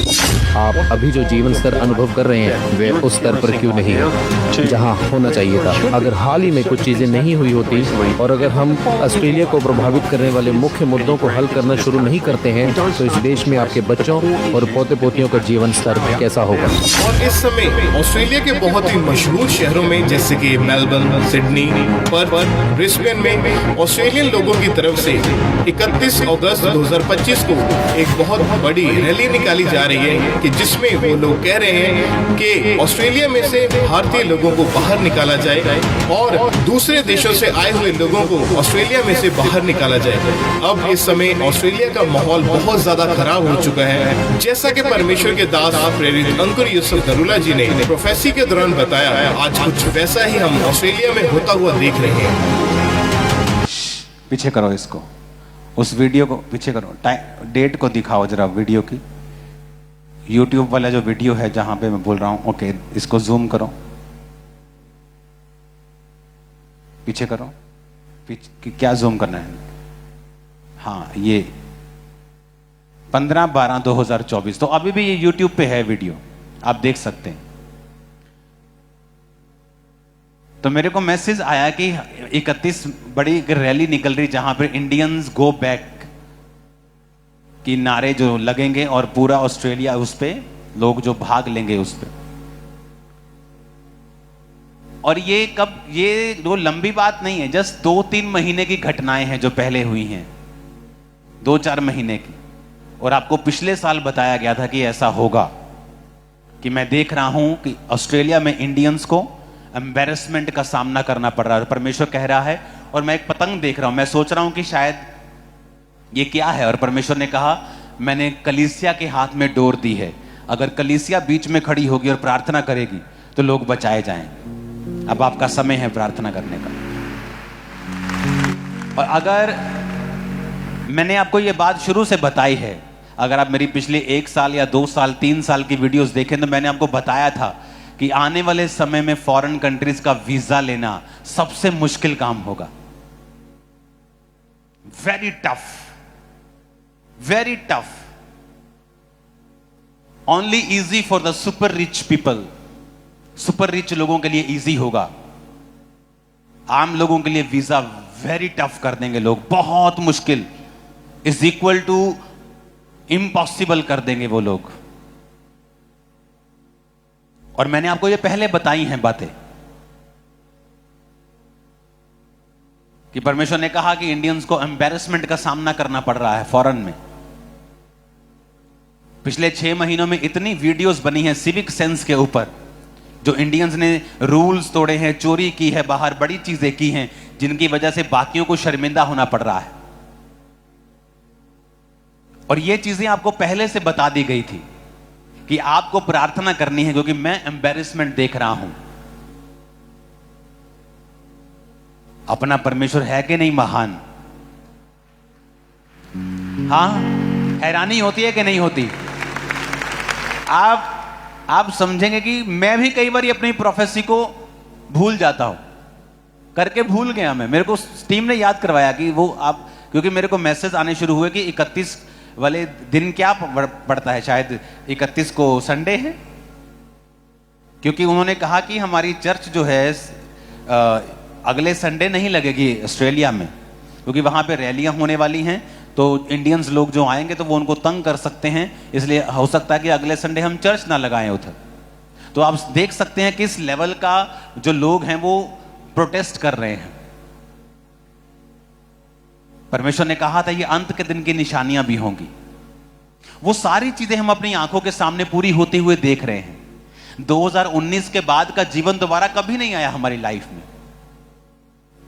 आप अभी जो जीवन स्तर अनुभव कर रहे हैं वे उस स्तर पर क्यों नहीं है जहां होना चाहिए था। अगर हाल ही में कुछ चीजें नहीं हुई होती और अगर हम ऑस्ट्रेलिया को प्रभावित करने वाले मुख्य मुद्दों को हल करना शुरू नहीं करते हैं तो इस देश में आपके बच्चों और पोते पोतियों का जीवन स्तर कैसा होगा। और इस समय ऑस्ट्रेलिया के बहुत ही मशहूर शहरों में जैसे कि मेलबर्न, सिडनी, पर्थ, ब्रिस्बेन में ऑस्ट्रेलियन लोगों की तरफ से 31 अगस्त 2025 को एक बहुत बड़ी रैली निकाली जा रही है कि जिसमें वो लोग कह रहे हैं कि ऑस्ट्रेलिया में से भारतीय लोगों को बाहर निकाला जाए और दूसरे देशों से आए हुए लोगों को ऑस्ट्रेलिया में से बाहर निकाला जाए। अब इस समय ऑस्ट्रेलिया का माहौल बहुत ज्यादा खराब हो चुका है। जैसा कि परमेश्वर के दास प्रेरित अंकुर यूसुफ नरूला जी ने प्रोफेसी के दौरान बताया, आज कुछ वैसा ही हम ऑस्ट्रेलिया में होता हुआ देख रहे हैं। पीछे करो इसको, उस वीडियो को पीछे करो, डेट को दिखाओ जरा वीडियो की। YouTube वाला जो वीडियो है जहां पे मैं बोल रहा हूं, ओके इसको जूम करो, पीछे करो, क्या जूम करना है? हाँ, ये 15/12/2024, तो अभी भी ये YouTube पे है वीडियो, आप देख सकते हैं। तो मेरे को मैसेज आया कि 31 बड़ी रैली निकल रही जहां पर इंडियंस गो बैक की नारे जो लगेंगे और पूरा ऑस्ट्रेलिया उस पे लोग जो भाग लेंगे उस पे। और ये कब, ये वो लंबी बात नहीं है, जस्ट 2-3 महीने की घटनाएं हैं जो पहले हुई हैं, 2-4 महीने की। और आपको पिछले साल बताया गया था कि ऐसा होगा, कि मैं देख रहा हूं कि ऑस्ट्रेलिया में इंडियंस को एम्बैरेसमेंट का सामना करना पड़ रहा है। परमेश्वर कह रहा है, और मैं एक पतंग देख रहा हूं, मैं सोच रहा हूं कि शायद ये क्या है, और परमेश्वर ने कहा मैंने कलीसिया के हाथ में डोर दी है, अगर कलीसिया बीच में खड़ी होगी और प्रार्थना करेगी तो लोग बचाए जाएंगे। अब आपका समय है प्रार्थना करने का। और अगर मैंने आपको ये बात शुरू से बताई है, अगर आप मेरी पिछले 1 साल या 2 साल 3 साल की वीडियोस देखें तो मैंने आपको बताया था कि आने वाले समय में फॉरेन कंट्रीज का वीजा लेना सबसे मुश्किल काम होगा। Very tough, very tough, only easy for the super rich people। Super rich लोगों के लिए इजी होगा, आम लोगों के लिए वीजा वेरी टफ कर देंगे लोग, बहुत मुश्किल, इज इक्वल टू इम्पॉसिबल कर देंगे वो लोग। और मैंने आपको ये पहले बताई हैं बातें कि परमेश्वर ने कहा कि इंडियंस को एम्बैरेसमेंट का सामना करना पड़ रहा है फॉरेन में। पिछले 6 महीनों में इतनी वीडियोस बनी हैं सिविक सेंस के ऊपर, जो इंडियंस ने रूल्स तोड़े हैं, चोरी की है बाहर, बड़ी चीजें की हैं, जिनकी वजह से बाकियों को शर्मिंदा होना पड़ रहा है। और ये चीजें आपको पहले से बता दी गई थी कि आपको प्रार्थना करनी है, क्योंकि मैं एम्बैरेसमेंट देख रहा हूं। अपना परमेश्वर है कि नहीं महान? हाँ, हैरानी होती है कि नहीं होती? आप समझेंगे कि मैं भी कई बार अपनी प्रोफेसी को भूल जाता हूं, करके भूल गया मैं। मेरे को टीम ने याद करवाया कि वो आप, क्योंकि मेरे को मैसेज आने शुरू हुए कि 31 वाले दिन क्या पड़ता है, शायद 31 को संडे है, क्योंकि उन्होंने कहा कि हमारी चर्च जो है अगले संडे नहीं लगेगी ऑस्ट्रेलिया में, क्योंकि वहां पे रैलियां होने वाली हैं, तो इंडियंस लोग जो आएंगे तो वो उनको तंग कर सकते हैं, इसलिए हो सकता है कि अगले संडे हम चर्च ना लगाएं उधर। तो आप देख सकते हैं किस लेवल का जो लोग हैं वो प्रोटेस्ट कर रहे हैं। परमेश्वर ने कहा था ये अंत के दिन की निशानियां भी होंगी। वो सारी चीजें हम अपनी आंखों के सामने पूरी होते हुए देख रहे हैं। 2019 के बाद का जीवन दोबारा कभी नहीं आया हमारी लाइफ में।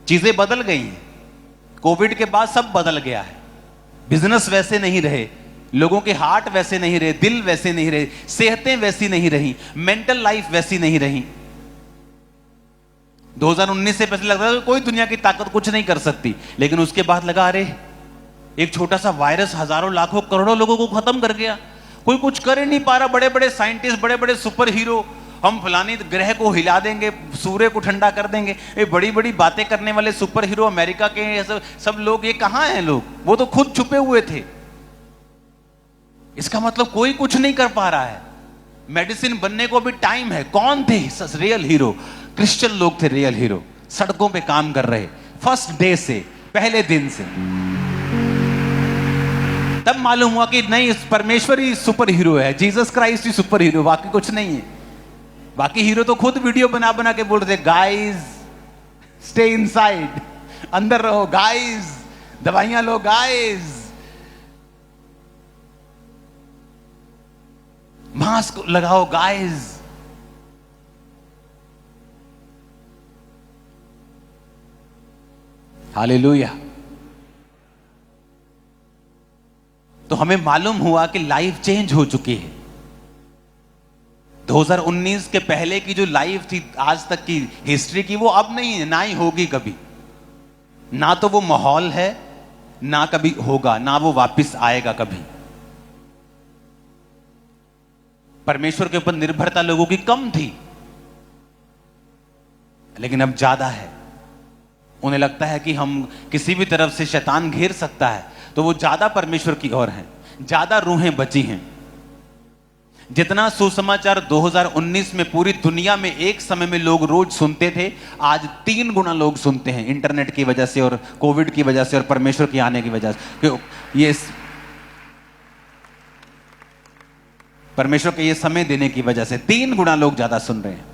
चीजें बदल गई हैं, कोविड के बाद सब बदल गया है। बिजनेस वैसे नहीं रहे, लोगों के हार्ट वैसे नहीं रहे, दिल वैसे नहीं रहे, सेहतें वैसी नहीं रही, मेंटल लाइफ वैसी नहीं रही। 2019 से पहले लगता था कोई दुनिया की ताकत कुछ नहीं कर सकती, लेकिन उसके बाद लगा अरे एक छोटा सा वायरस हजारों लाखों करोड़ों लोगों को खत्म कर गया, कोई कुछ कर ही नहीं पा रहा। बड़े बड़े साइंटिस्ट, बड़े बड़े सुपर हीरो, हम फलानी ग्रह को हिला देंगे, सूर्य को ठंडा कर देंगे, ये बड़ी बड़ी बातें करने वाले सुपर हीरो अमेरिका के सब लोग, ये कहां हैं लोग? वो तो खुद छुपे हुए थे। इसका मतलब कोई कुछ नहीं कर पा रहा है। मेडिसिन बनने को भी टाइम है। कौन थे रियल हीरो? क्रिश्चियन लोग थे रियल हीरो, सड़कों पे काम कर रहे फर्स्ट डे से। पहले दिन से। तब मालूम हुआ कि नहीं, परमेश्वर ही सुपर हीरो है, जीसस क्राइस्ट ही सुपर हीरो, बाकी कुछ नहीं है। बाकी हीरो तो खुद वीडियो बना बना के बोल रहे थे, गाइस स्टे इनसाइड, अंदर रहो गाइस, दवाइयां लो गाइस, मास्क लगाओ गाइस। हालेलुया। तो हमें मालूम हुआ कि लाइफ चेंज हो चुकी है। 2019 के पहले की जो लाइफ थी आज तक की हिस्ट्री की, वो अब नहीं है, ना ही होगी कभी। ना तो वो माहौल है, ना कभी होगा, ना वो वापस आएगा कभी। परमेश्वर के ऊपर निर्भरता लोगों की कम थी, लेकिन अब ज्यादा है। उन्हें लगता है कि हम किसी भी तरफ से शैतान घेर सकता है, तो वो ज्यादा परमेश्वर की ओर हैं, ज्यादा रूहें बची हैं। जितना सुसमाचार 2019 में पूरी दुनिया में एक समय में लोग रोज सुनते थे, आज 3 गुना लोग सुनते हैं, इंटरनेट की वजह से और कोविड की वजह से और परमेश्वर के आने की वजह से। ये परमेश्वर के ये समय देने की वजह से 3 गुना लोग ज्यादा सुन रहे हैं।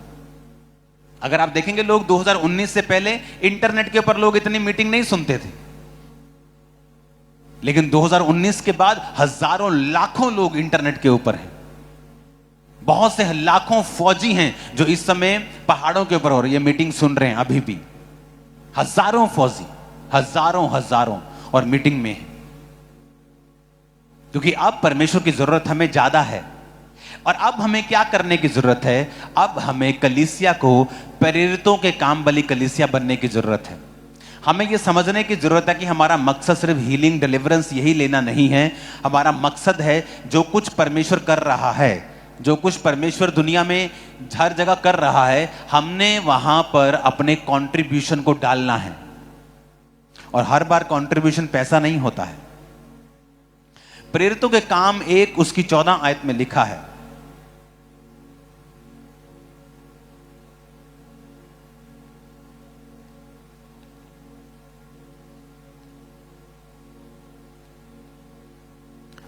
अगर आप देखेंगे, लोग 2019 से पहले इंटरनेट के ऊपर लोग इतनी मीटिंग नहीं सुनते थे, लेकिन 2019 के बाद हजारों लाखों लोग इंटरनेट के ऊपर हैं। बहुत से लाखों फौजी हैं जो इस समय पहाड़ों के ऊपर हो रही है मीटिंग सुन रहे हैं, अभी भी हजारों फौजी, हजारों और मीटिंग में है, क्योंकि अब परमेश्वर की जरूरत हमें ज्यादा है। और अब हमें क्या करने की जरूरत है? अब हमें कलीसिया को प्रेरितों के काम वाली कलीसिया बनने की जरूरत है। हमें यह समझने की जरूरत है कि हमारा मकसद सिर्फ हीलिंग, डिलीवरेंस यही लेना नहीं है। हमारा मकसद है जो कुछ परमेश्वर कर रहा है, जो कुछ परमेश्वर दुनिया में हर जगह कर रहा है, हमने वहां पर अपने कंट्रीब्यूशन को डालना है। और हर बार कंट्रीब्यूशन पैसा नहीं होता है। प्रेरितों के काम 1 उसकी 14 आयत में लिखा है,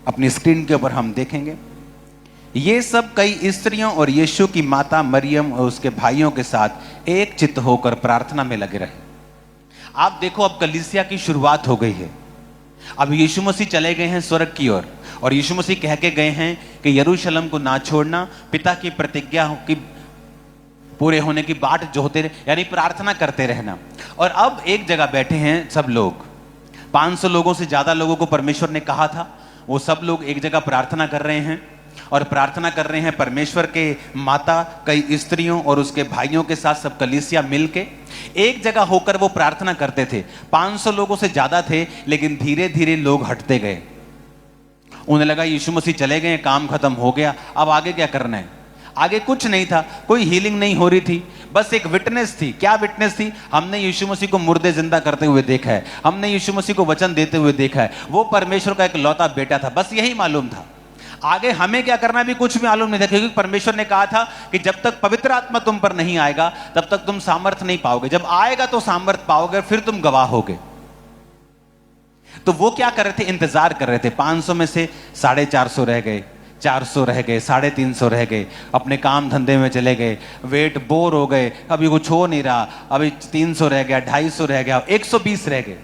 अपनी स्क्रीन के ऊपर हम देखेंगे। ये सब कई स्त्रियों और यीशु की माता मरियम और उसके भाइयों के साथ एक चित्त होकर प्रार्थना में लगे रहे। आप देखो, अब कलीसिया की शुरुआत हो गई है। अब यीशु मसीह चले गए हैं स्वर्ग की ओर, और यीशु मसीह कह के गए हैं कि यरूशलेम को ना छोड़ना, पिता की प्रतिज्ञा की पूरे होने की बाट जोहते रहे, यानी प्रार्थना करते रहना। और अब एक जगह बैठे हैं सब लोग, 500 लोगों से ज्यादा लोगों को परमेश्वर ने कहा था, वो सब लोग एक जगह प्रार्थना कर रहे हैं। और प्रार्थना कर रहे हैं परमेश्वर के माता, कई स्त्रियों और उसके भाइयों के साथ सब कलीसिया मिलके एक जगह होकर वो प्रार्थना करते थे। 500 लोगों से ज्यादा थे, लेकिन धीरे धीरे लोग हटते गए। उन्हें लगा यीशु मसीह चले गए, काम खत्म हो गया, अब आगे क्या करना है? आगे कुछ नहीं था, कोई हीलिंग नहीं हो रही थी, बस एक विटनेस थी। क्या विटनेस थी? हमने यीशु मसीह को मुर्दे जिंदा करते हुए देखा है, हमने यीशु मसीह को वचन देते हुए देखा है, वो परमेश्वर का एक लौता बेटा था, बस यही मालूम था। आगे हमें क्या करना भी कुछ भी मालूम नहीं था, क्योंकि परमेश्वर ने कहा था कि जब तक पवित्र आत्मा तुम पर नहीं आएगा तब तक तुम सामर्थ्य नहीं पाओगे, जब आएगा तो सामर्थ्य पाओगे, फिर तुम गवाह होगे। तो वो क्या कर रहे थे? इंतजार कर रहे थे। 500 में से 450 रह गए, 400 रह गए, 350 रह गए, अपने काम धंधे में चले गए, वेट बोर हो गए, अभी कुछ हो नहीं रहा, अभी 300 रह गया, 250 रह गया, 120 रह गए।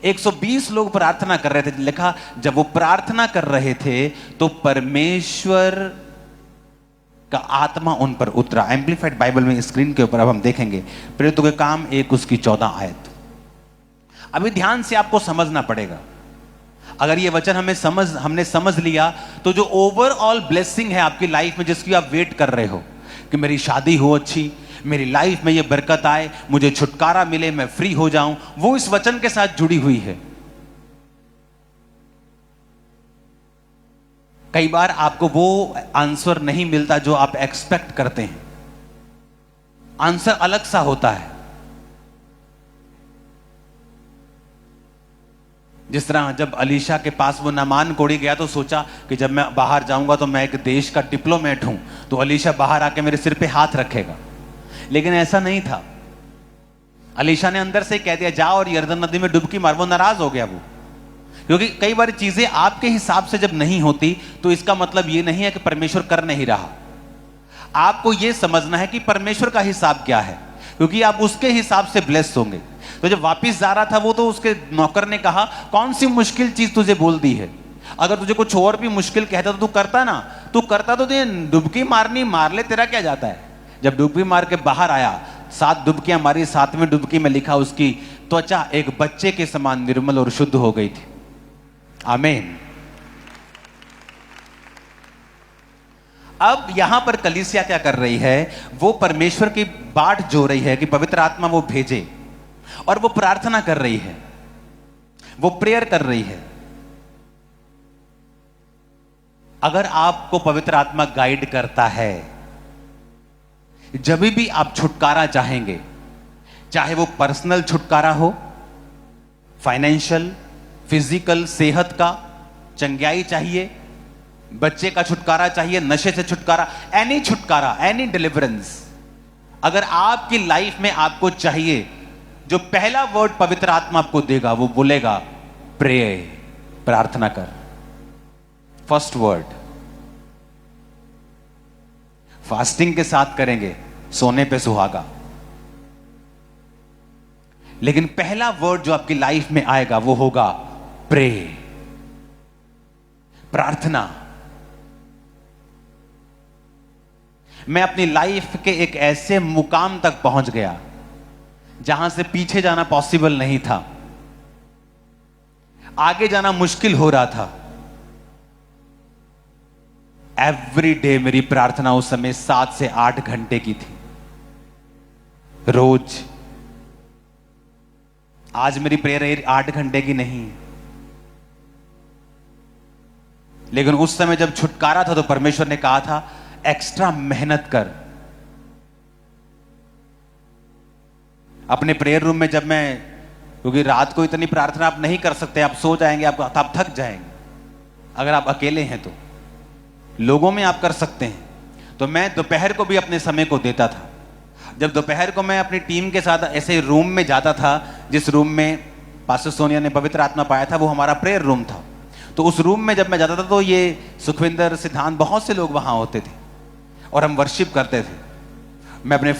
120 लोग प्रार्थना कर रहे थे। लिखा, जब वो प्रार्थना कर रहे थे तो परमेश्वर का आत्मा उन पर उतरा। एम्प्लीफाइड बाइबल में स्क्रीन के ऊपर अब हम देखेंगे, प्रेरितों के काम 1 उसकी 14 आयत। अभी ध्यान से आपको समझना पड़ेगा। अगर ये वचन हमने समझ लिया तो जो ओवरऑल ब्लेसिंग है आपकी लाइफ में, जिसकी आप वेट कर रहे हो कि मेरी शादी हो अच्छी, मेरी लाइफ में ये बरकत आए, मुझे छुटकारा मिले, मैं फ्री हो जाऊं, वो इस वचन के साथ जुड़ी हुई है। कई बार आपको वो आंसर नहीं मिलता जो आप एक्सपेक्ट करते हैं, आंसर अलग सा होता है। जिस तरह जब अलीशा के पास वो नामान कोड़ी गया तो सोचा कि जब मैं बाहर जाऊंगा तो मैं एक देश का डिप्लोमेट हूं, तो अलीशा बाहर आके मेरे सिर पे हाथ रखेगा, लेकिन ऐसा नहीं था। अलीशा ने अंदर से कह दिया जा और यर्दन नदी में डुबकी मार, वो नाराज हो गया वो। क्योंकि कई बार चीजें आपके हिसाब से जब नहीं होती तो इसका मतलब ये नहीं है कि परमेश्वर कर नहीं रहा। आपको यह समझना है कि परमेश्वर का हिसाब क्या है, क्योंकि आप उसके हिसाब से ब्लेस होंगे। तो जब वापिस जा रहा था वो, तो उसके नौकर ने कहा कौन सी मुश्किल चीज तुझे बोल दी है, अगर तुझे कुछ और भी मुश्किल कहता तो तू करता ना, तू करता तो तुझे डुबकी मारनी मार ले, तेरा क्या जाता है। जब डुबकी मार के बाहर आया, 7 डुबकियां मारी, 7वीं डुबकी में लिखा उसकी त्वचा एक बच्चे के समान निर्मल और शुद्ध हो गई थी। आमीन। अब यहां पर कलीसिया क्या कर रही है, वो परमेश्वर की बाट जो रही है कि पवित्र आत्मा वो भेजे, और वो प्रार्थना कर रही है, वो प्रेयर कर रही है। अगर आपको पवित्र आत्मा गाइड करता है, जब भी आप छुटकारा चाहेंगे, चाहे वो पर्सनल छुटकारा हो, फाइनेंशियल, फिजिकल, सेहत का चंगाई चाहिए, बच्चे का छुटकारा चाहिए, नशे से छुटकारा, एनी छुटकारा, एनी डिलीवरेंस, अगर आपकी लाइफ में आपको चाहिए, जो पहला वर्ड पवित्र आत्मा आपको देगा वो बोलेगा प्रे, प्रार्थना कर। फर्स्ट वर्ड फास्टिंग के साथ करेंगे, सोने पे सुहागा, लेकिन पहला वर्ड जो आपकी लाइफ में आएगा वो होगा प्रे, प्रार्थना। मैं अपनी लाइफ के एक ऐसे मुकाम तक पहुंच गया जहां से पीछे जाना पॉसिबल नहीं था, आगे जाना मुश्किल हो रहा था। एवरी डे मेरी प्रार्थना उस समय 7 से 8 घंटे की थी, रोज। आज मेरी प्रेयर 8 घंटे की नहीं है, लेकिन उस समय जब छुटकारा था तो परमेश्वर ने कहा था एक्स्ट्रा मेहनत कर। अपने प्रेयर रूम में जब मैं, क्योंकि रात को इतनी प्रार्थना आप नहीं कर सकते, आप सो जाएंगे, आप थक जाएंगे। अगर आप अकेले हैं तो लोगों में आप कर सकते हैं। तो मैं दोपहर को भी अपने समय को देता था। जब दोपहर को मैं अपनी टीम के साथ ऐसे रूम में जाता था, जिस रूम में पास्टर सोनिया ने पवित्र आत्मा पाया था, वो हमारा प्रेयर रूम था। तो उस रूम में जब मैं जाता था तो ये सुखविंदर, सिद्धांत, बहुत से लोग वहां होते थे और हम वर्शिप करते थे। मैं अपने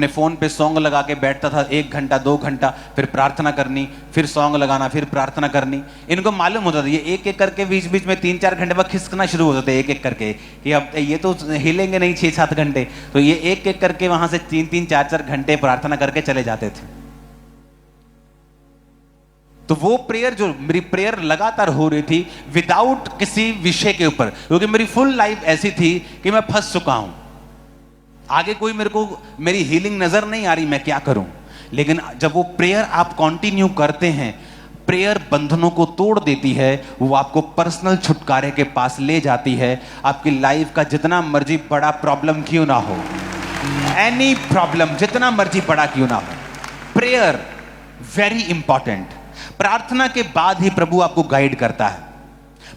फोन पे सॉन्ग लगा के बैठता था, 1 घंटा 2 घंटा, फिर प्रार्थना करनी, फिर सॉन्ग लगाना, फिर प्रार्थना करनी। इनको मालूम होता था ये एक एक करके बीच बीच में 3-4 घंटे बाद खिसकना शुरू हो जाते, एक एक करके, कि अब ये तो हिलेंगे नहीं 6-7 घंटे। तो ये एक एक करके वहां से 3-3, 4-4 घंटे प्रार्थना करके चले जाते थे। तो वो प्रेयर, जो मेरी प्रेयर लगातार हो रही थी विदाउट किसी विषय के ऊपर, क्योंकि मेरी फुल लाइफ ऐसी थी कि मैं फंस चुका हूं, आगे कोई मेरी हीलिंग नजर नहीं आ रही, मैं क्या करूं। लेकिन जब वो प्रेयर आप कंटिन्यू करते हैं, प्रेयर बंधनों को तोड़ देती है, वो आपको पर्सनल छुटकारे के पास ले जाती है। आपकी लाइफ का जितना मर्जी बड़ा प्रॉब्लम क्यों ना हो, एनी प्रॉब्लम जितना मर्जी बड़ा क्यों ना हो, प्रेयर वेरी इंपॉर्टेंट। प्रार्थना के बाद ही प्रभु आपको गाइड करता है।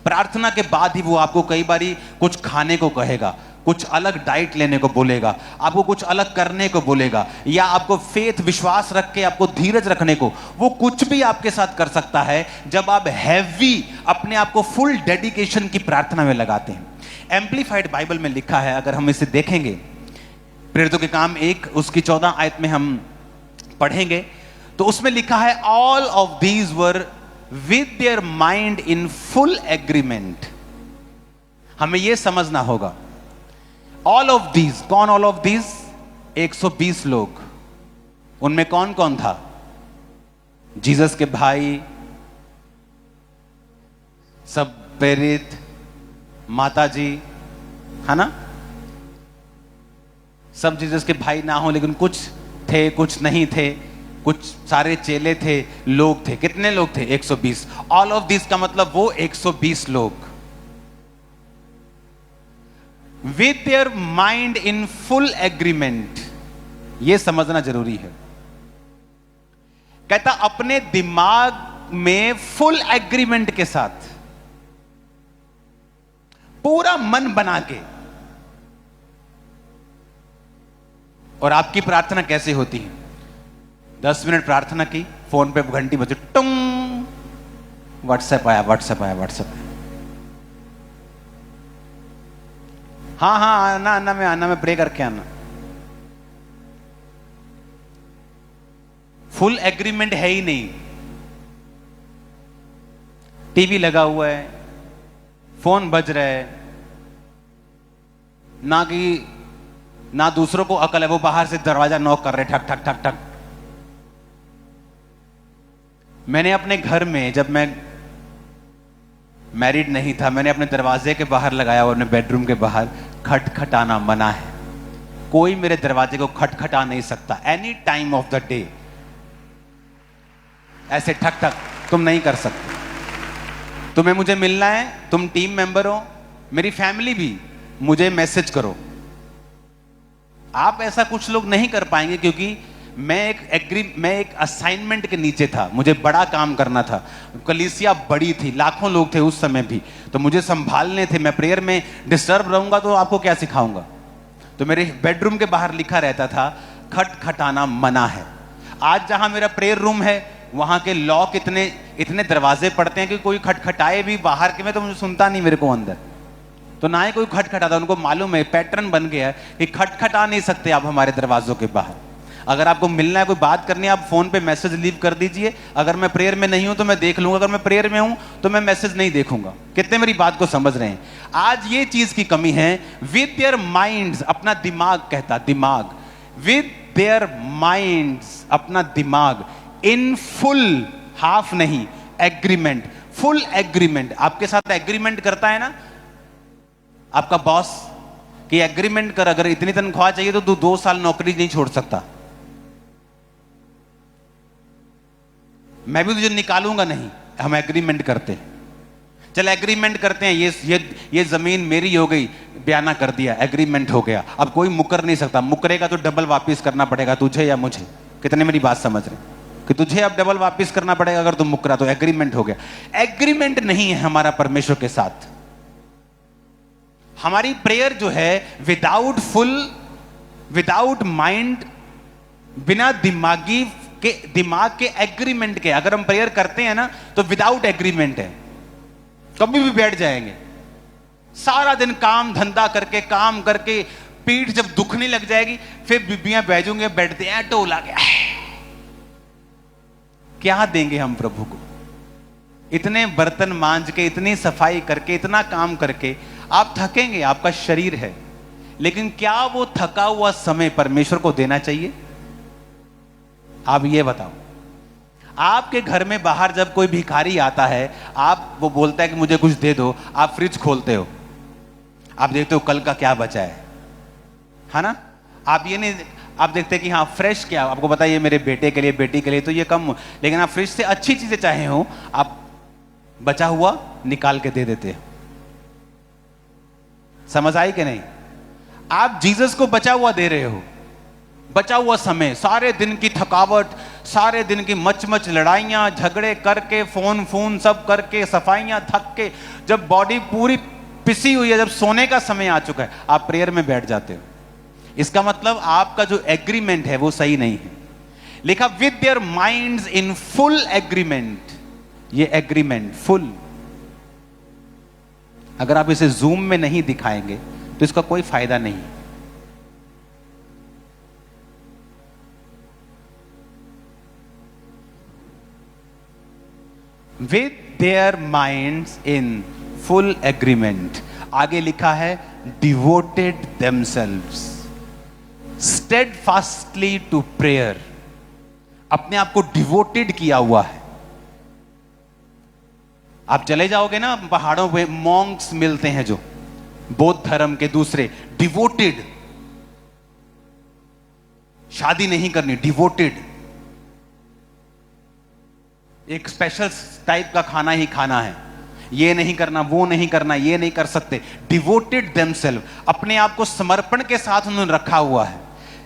प्रार्थना के बाद ही वो आपको कई बारी कुछ खाने को कहेगा, कुछ अलग डाइट लेने को बोलेगा, आपको कुछ अलग करने को बोलेगा, या आपको फेथ, विश्वास रख के आपको धीरज रखने को, वो कुछ भी आपके साथ कर सकता है जब आप हैवी अपने आप को फुल डेडिकेशन की प्रार्थना में लगाते हैं। एम्प्लीफाइड बाइबल में लिखा है, अगर हम इसे देखेंगे, प्रेरितों के काम 1 उसकी 14 आयत में हम पढ़ेंगे तो उसमें लिखा है all of these were with their mind in full agreement. हमें यह समझना होगा ऑल ऑफ दीज, कौन ऑल ऑफ दीज? 120 लोग। उनमें कौन कौन था? जीसस के भाई, सब प्रेरित, माता जी, है ना? सब जीसस के भाई ना हो, लेकिन कुछ थे, कुछ नहीं थे, कुछ सारे चेले थे, लोग थे। कितने लोग थे? 120। ऑल ऑफ दिस का मतलब वो 120 लोग with their mind in full agreement. यह समझना जरूरी है। कहता अपने दिमाग में फुल एग्रीमेंट के साथ, पूरा मन बना के। और आपकी प्रार्थना कैसे होती है? 10 मिनट प्रार्थना की, फोन पे घंटी बजी, टुंग, व्हाट्सएप आया, हाँ आना मैं प्रे करके आना। फुल एग्रीमेंट है ही नहीं। टीवी लगा हुआ है, फोन बज रहा है, ना दूसरों को अकल है, वो बाहर से दरवाजा नॉक कर रहे, ठक ठक ठक ठक। मैंने अपने घर में, जब मैं मैरिड नहीं था, मैंने अपने दरवाजे के बाहर लगाया और अपने बेडरूम के बाहर, खटखटाना मना है। कोई मेरे दरवाजे को खटखटा नहीं सकता any time of the day. ऐसे ठक ठक तुम नहीं कर सकते। तुम्हें मुझे मिलना है, तुम टीम मेंबर हो, मेरी फैमिली भी, मुझे मैसेज करो। आप ऐसा कुछ लोग नहीं कर पाएंगे, क्योंकि मैं एक असाइनमेंट के नीचे था, मुझे बड़ा काम करना था। कलीसिया बड़ी थी, लाखों लोग थे उस समय भी, तो मुझे संभालने थे। मैं प्रेयर में डिस्टर्ब रहूंगा तो आपको क्या सिखाऊंगा। तो मेरे बेडरूम के बाहर लिखा रहता था, खटखटाना मना है। आज जहां मेरा प्रेयर रूम है, वहां के लॉक इतने दरवाजे पड़ते हैं कि कोई खटखटाए भी बाहर के में तो मुझे सुनता नहीं मेरे को अंदर, तो ना ही कोई खटखटाता। उनको मालूम है, पैटर्न बन गया है कि खटखटा नहीं सकते आप हमारे दरवाजों के बाहर। अगर आपको मिलना है, कोई बात करनी है, आप फोन पे मैसेज लीव कर दीजिए। अगर मैं प्रेयर में नहीं हूं तो मैं देख लूंगा, अगर मैं प्रेयर में हूं तो मैं मैसेज नहीं देखूंगा। कितने मेरी बात को समझ रहे हैं? आज ये चीज की कमी है। विद देयर माइंड्स, अपना दिमाग कहता, दिमाग, विद देयर माइंड्स, अपना दिमाग, इन फुल, हाफ नहीं, एग्रीमेंट, फुल एग्रीमेंट। आपके साथ एग्रीमेंट करता है ना आपका बॉस कि एग्रीमेंट कर, अगर इतनी तनख्वाह चाहिए तो तू 2 साल नौकरी नहीं छोड़ सकता, मैं भी तुझे निकालूंगा नहीं। हम एग्रीमेंट करते हैं, चल एग्रीमेंट करते हैं, ये जमीन मेरी हो गई, बयाना कर दिया, एग्रीमेंट हो गया। अब कोई मुकर नहीं सकता, मुकरेगा तो डबल वापस करना पड़ेगा तुझे या मुझे। कितने मेरी बात समझ रहे कि तुझे अब डबल वापस करना पड़ेगा अगर तुम मुकरा, तो एग्रीमेंट हो गया। एग्रीमेंट नहीं है हमारा परमेश्वर के साथ। हमारी प्रेयर जो है विदाउट माइंड, बिना दिमाग के एग्रीमेंट के, अगर हम प्रेयर करते हैं ना तो विदाउट एग्रीमेंट है। कभी भी बैठ जाएंगे, सारा दिन काम धंधा करके पीठ जब दुखने लग जाएगी, फिर बीबियां बैजूंगे, बैठते हैं टोला गया। क्या देंगे हम प्रभु को? इतने बर्तन मांज के, इतनी सफाई करके, इतना काम करके आप थकेंगे, आपका शरीर है, लेकिन क्या वो थका हुआ समय परमेश्वर को देना चाहिए? आप ये बताओ। आपके घर में बाहर जब कोई भिखारी आता है, वो बोलता है कि मुझे कुछ दे दो, आप फ्रिज खोलते हो, आप देखते हो कल का क्या बचा है ना? आप ये नहीं, आप देखते कि हाँ फ्रेश क्या, आपको पता है ये मेरे बेटे के लिए, बेटी के लिए, तो ये कम, लेकिन आप फ्रिज से अच्छी चीजें चाहे हो, आप बचा हुआ निकाल के दे देते हो। समझ आई कि नहीं? आप जीसस को बचा हुआ दे रहे हो, बचा हुआ समय, सारे दिन की थकावट, सारे दिन की मच लड़ाइयां झगड़े करके, फोन सब करके, सफाइयां, थक के, जब बॉडी पूरी पिसी हुई है, जब सोने का समय आ चुका है, आप प्रेयर में बैठ जाते हो। इसका मतलब आपका जो एग्रीमेंट है वो सही नहीं है। लिखा with their minds in full agreement. ये एग्रीमेंट फुल, अगर आप इसे जूम में नहीं दिखाएंगे तो इसका कोई फायदा नहीं है। With their minds in full agreement. आगे लिखा है devoted themselves steadfastly to prayer. अपने आप को डिवोटेड किया हुआ है। आप चले जाओगे ना पहाड़ों पे, मॉन्क्स मिलते हैं जो बौद्ध धर्म के, दूसरे डिवोटेड, शादी नहीं करनी, डिवोटेड, एक स्पेशल टाइप का खाना ही खाना है, ये नहीं करना, वो नहीं करना, ये नहीं कर सकते। डिवोटेड देमसेल्व, अपने आप को समर्पण के साथ उन्होंने रखा हुआ है।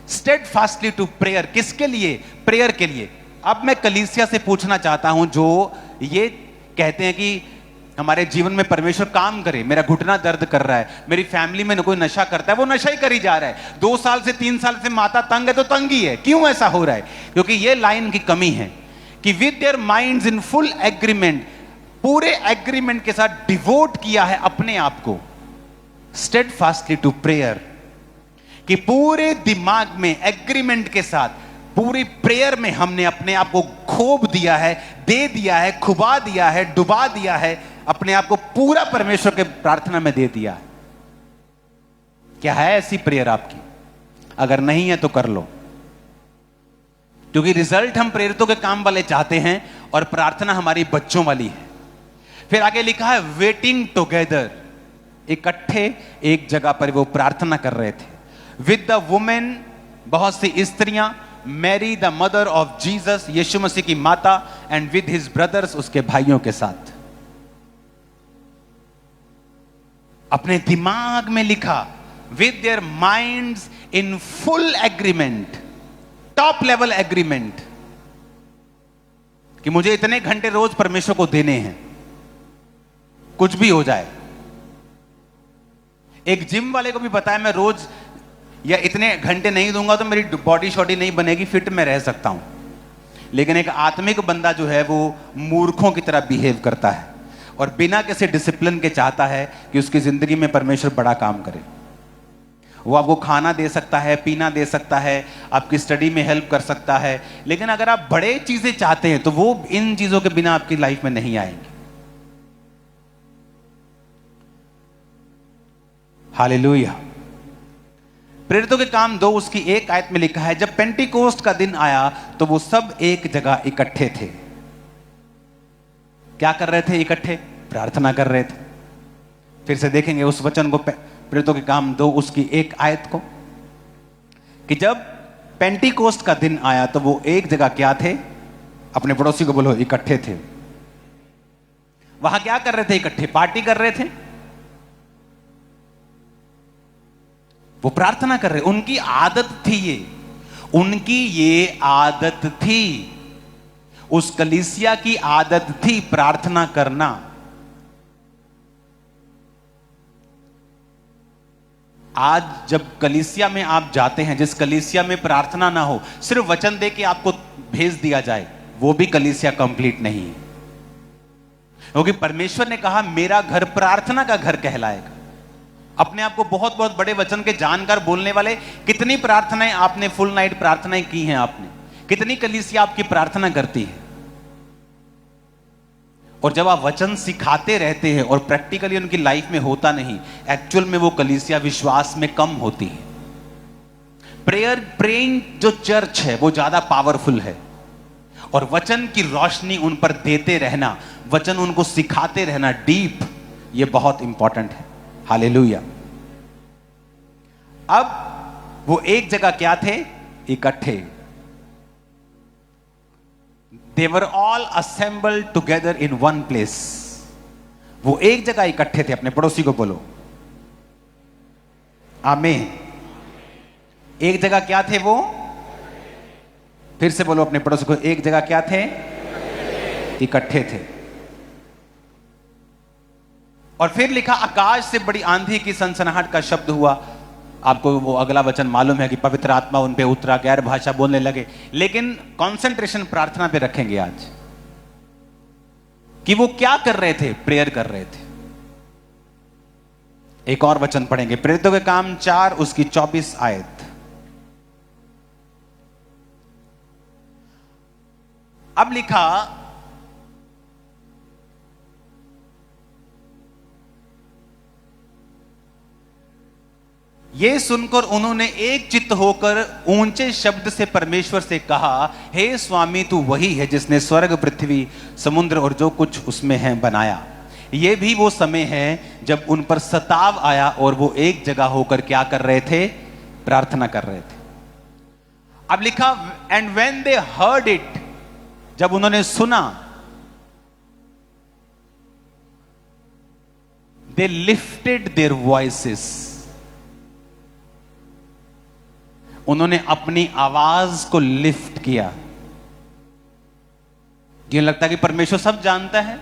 स्टेडफास्टली टू प्रेयर, किसके लिए? प्रेयर के लिए। अब मैं कलीसिया से पूछना चाहता हूं जो ये कहते हैं कि हमारे जीवन में परमेश्वर काम करे। मेरा घुटना दर्द कर रहा है, मेरी फैमिली में कोई नशा करता है, वो नशा ही करी जा रहा है। 2 साल से 3 साल से माता तंग है तो तंग ही है। क्यों ऐसा हो रहा है? क्योंकि ये लाइन की कमी है कि with their minds in full agreement, पूरे एग्रीमेंट के साथ डिवोट किया है अपने आप को स्टेडफास्टली टू प्रेयर, कि पूरे दिमाग में एग्रीमेंट के साथ पूरी प्रेयर में हमने अपने आप को खोप दिया है, दे दिया है, खुबा दिया है, डुबा दिया है, अपने आप को पूरा परमेश्वर के प्रार्थना में दे दिया है। क्या है ऐसी प्रेयर आपकी? अगर नहीं है तो कर लो, क्योंकि रिजल्ट हम प्रेरितों के काम वाले चाहते हैं और प्रार्थना हमारी बच्चों वाली है। फिर आगे लिखा है वेटिंग टुगेदर, इकट्ठे एक जगह पर वो प्रार्थना कर रहे थे। विद द वुमेन, बहुत सी स्त्रियां, Mary the mother of Jesus, Yeshu Masih की माता, एंड विद हिज ब्रदर्स, उसके भाइयों के साथ। अपने दिमाग में लिखा with their minds in full agreement, top level agreement, कि मुझे इतने घंटे रोज परमेश्वर को देने हैं, कुछ भी हो जाए। एक जिम वाले को भी पता है मैं रोज या इतने घंटे नहीं दूंगा तो मेरी बॉडी शॉडी नहीं बनेगी, फिट में रह सकता हूं। लेकिन एक आत्मिक बंदा जो है वो मूर्खों की तरह बिहेव करता है और बिना किसी डिसिप्लिन के चाहता है कि उसकी जिंदगी में परमेश्वर बड़ा काम करे। वो आपको खाना दे सकता है, पीना दे सकता है, आपकी स्टडी में हेल्प कर सकता है, लेकिन अगर आप बड़े चीजें चाहते हैं तो वो इन चीजों के बिना आपकी लाइफ में नहीं आएंगी। हालेलुया। प्रेरितों के काम 2 उसकी 1 आयत में लिखा है, जब पेंटिकोस्ट का दिन आया तो वो सब एक जगह इकट्ठे थे। क्या कर रहे थे? इकट्ठे प्रार्थना कर रहे थे। फिर से देखेंगे उस वचन को, प्रेरितों के काम 2 उसकी 1 आयत को, कि जब पेंटिकोस्ट का दिन आया तो वो एक जगह क्या थे? अपने पड़ोसी को बोलो, इकट्ठे थे। वहां क्या कर रहे थे? इकट्ठे पार्टी कर रहे थे, वो प्रार्थना कर रहे। उनकी आदत थी ये, उनकी ये आदत थी, उस कलीसिया की आदत थी प्रार्थना करना। आज जब कलीसिया में आप जाते हैं, जिस कलीसिया में प्रार्थना ना हो, सिर्फ वचन दे के आपको भेज दिया जाए, वो भी कलीसिया कंप्लीट नहीं है। क्योंकि परमेश्वर ने कहा मेरा घर प्रार्थना का घर कहलाएगा। अपने आप को बहुत बहुत बड़े वचन के जानकार बोलने वाले, कितनी प्रार्थनाएं आपने, फुल नाइट प्रार्थनाएं की हैं आपने, कितनी कलीसिया आपकी प्रार्थना करती है। और जब आप वचन सिखाते रहते हैं और प्रैक्टिकली उनकी लाइफ में होता नहीं, एक्चुअल में वो कलीसिया विश्वास में कम होती है। प्रेइंग जो चर्च है वो ज्यादा पावरफुल है, और वचन की रोशनी उन पर देते रहना, वचन उनको सिखाते रहना डीप, ये बहुत इंपॉर्टेंट है। हालेलुया। अब वो एक जगह क्या थे? इकट्ठे। They were all assembled together in one place. वो एक जगह इकट्ठे थे। अपने पड़ोसी को बोलो आमीन। एक जगह क्या थे वो? फिर से बोलो अपने पड़ोसी को, एक जगह क्या थे? इकट्ठे थे। और फिर लिखा आकाश से बड़ी आंधी की सनसनाहट का शब्द हुआ। आपको वो अगला वचन मालूम है कि पवित्र आत्मा उन पे उतरा, गैर भाषा बोलने लगे। लेकिन कंसंट्रेशन प्रार्थना पे रखेंगे आज, कि वो क्या कर रहे थे? प्रेयर कर रहे थे। एक और वचन पढ़ेंगे, प्रेरितों के काम 4 उसकी 24 आयत। अब लिखा, ये सुनकर उन्होंने एक चित्त होकर ऊंचे शब्द से परमेश्वर से कहा, हे स्वामी तू वही है जिसने स्वर्ग, पृथ्वी, समुद्र और जो कुछ उसमें है बनाया। ये भी वो समय है जब उन पर सताव आया और वो एक जगह होकर क्या कर रहे थे? प्रार्थना कर रहे थे। अब लिखा, and when they heard it, जब उन्होंने सुना, दे लिफ्टेड देयर वॉइसेस, उन्होंने अपनी आवाज को लिफ्ट किया। ये लगता है कि परमेश्वर सब जानता है,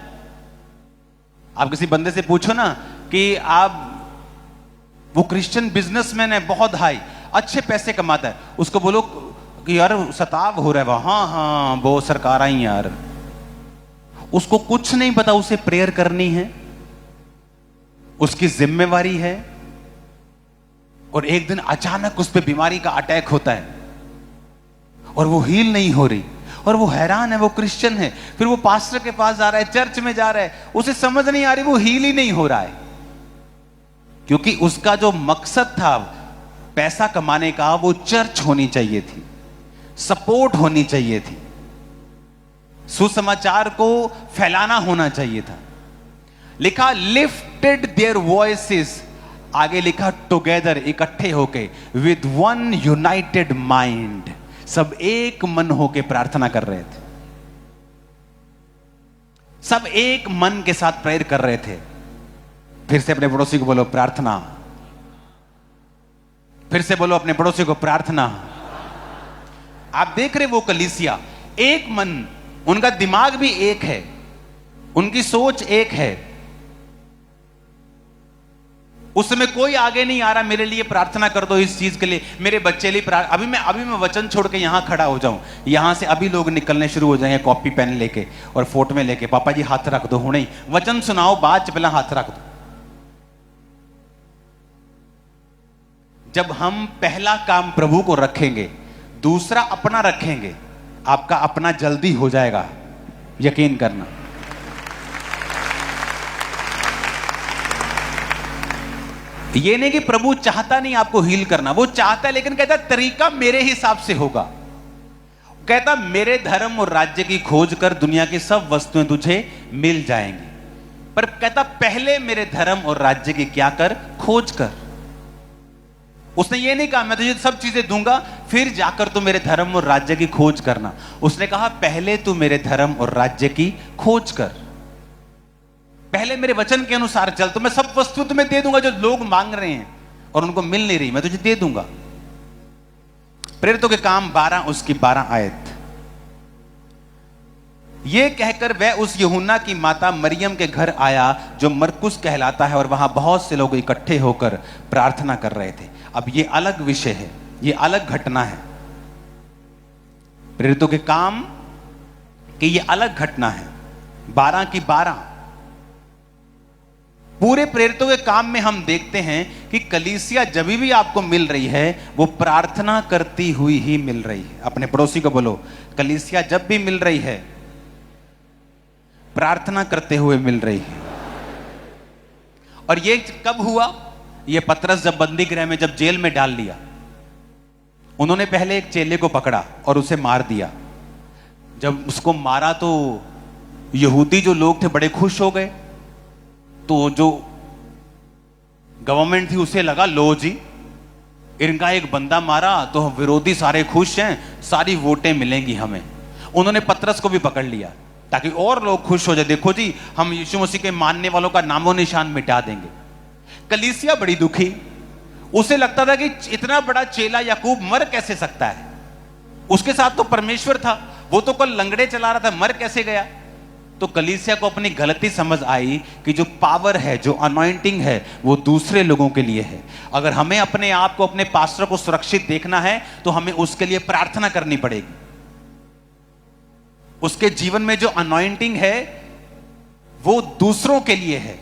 आप किसी बंदे से पूछो ना कि आप, वो क्रिश्चियन बिजनेसमैन है, बहुत हाई, अच्छे पैसे कमाता है, उसको बोलो कि यार सताव हो रहा है वहां, हाँ हाँ वो सरकार आई यार, उसको कुछ नहीं पता उसे प्रेयर करनी है, उसकी जिम्मेवारी है, और एक दिन अचानक उस पर बीमारी का अटैक होता है और वो हील नहीं हो रही, और वो हैरान है, वो क्रिश्चियन है, फिर वो पास्टर के पास जा रहा है, चर्च में जा रहा है, उसे समझ नहीं आ रही, वो हील ही नहीं हो रहा है, क्योंकि उसका जो मकसद था पैसा कमाने का, वो चर्च होनी चाहिए थी, सपोर्ट होनी चाहिए थी, सुसमाचार को फैलाना होना चाहिए था। लिखा लिफ्टेड देयर वॉइसेस, आगे लिखा टुगेदर, इकट्ठे होके, विद वन यूनाइटेड माइंड, सब एक मन होके प्रार्थना कर रहे थे, सब एक मन के साथ प्रेयर कर रहे थे। फिर से अपने पड़ोसी को बोलो प्रार्थना, फिर से बोलो अपने पड़ोसी को प्रार्थना। आप देख रहे वो कलीसिया एक मन, उनका दिमाग भी एक है, उनकी सोच एक है, उस समय कोई आगे नहीं आ रहा मेरे लिए प्रार्थना कर दो इस चीज के लिए, मेरे बच्चे लिए अभी मैं वचन छोड़ के यहां खड़ा हो जाऊं, यहां से अभी लोग निकलने शुरू हो जाएंगे कॉपी पेन लेके और फोटो में लेके, पापा जी हाथ रख दो, हुणे वचन सुनाओ, बाद च पहला हाथ रख दो। जब हम पहला काम प्रभु को रखेंगे, दूसरा अपना रखेंगे, आपका अपना जल्दी हो जाएगा, यकीन करना। ये नहीं कि प्रभु चाहता नहीं आपको हील करना, वो चाहता है, लेकिन कहता तरीका मेरे हिसाब से होगा। कहता मेरे धर्म और राज्य की खोज कर, दुनिया की सब वस्तुएं तुझे मिल जाएंगी, पर कहता पहले मेरे धर्म और राज्य की क्या कर, खोज कर। उसने ये नहीं कहा मैं तुझे सब चीजें दूंगा फिर जाकर तू मेरे धर्म और राज्य की खोज करना, उसने कहा पहले तू मेरे धर्म और राज्य की खोज कर, पहले मेरे वचन के अनुसार चल, तो मैं सब वस्तु तुम्हें दे दूंगा जो लोग मांग रहे हैं और उनको मिल नहीं रही, मैं तुझे दे दूंगा। प्रेरितों के काम 12 उसकी 12 आयत। ये कहकर वह उस यूहन्ना की माता मरियम के घर आया जो मरकुस कहलाता है, और वहां बहुत से लोग इकट्ठे होकर प्रार्थना कर रहे थे। अब ये अलग विषय है, ये अलग घटना है, प्रेरितों के काम की ये अलग घटना है। 12 की 12 पूरे प्रेरितों के काम में हम देखते हैं कि कलीसिया जब भी आपको मिल रही है वो प्रार्थना करती हुई ही मिल रही है। अपने पड़ोसी को बोलो कलीसिया जब भी मिल रही है प्रार्थना करते हुए मिल रही है। और ये कब हुआ? ये पतरस जब बंदी गृह में, जब जेल में डाल लिया, उन्होंने पहले एक चेले को पकड़ा और उसे मार दिया। जब उसको मारा तो यहूदी जो लोग थे बड़े खुश हो गए, तो जो गवर्नमेंट थी उसे लगा लो जी इनका एक बंदा मारा तो विरोधी सारे खुश हैं, सारी वोटें मिलेंगी हमें। उन्होंने पतरस को भी पकड़ लिया ताकि और लोग खुश हो जाए, देखो जी हम यीशु मसीह के मानने वालों का नामो निशान मिटा देंगे। कलीसिया बड़ी दुखी, उसे लगता था कि इतना बड़ा चेला याकूब मर कैसे सकता है, उसके साथ तो परमेश्वर था, वो तो कल लंगड़े चला रहा था, मर कैसे गया। तो कलीसिया को अपनी गलती समझ आई कि जो पावर है, जो अनॉइंटिंग है वो दूसरे लोगों के लिए है। अगर हमें अपने आप को, अपने पास्टर को सुरक्षित देखना है तो हमें उसके लिए प्रार्थना करनी पड़ेगी। उसके जीवन में जो अनॉइंटिंग है वो दूसरों के लिए है,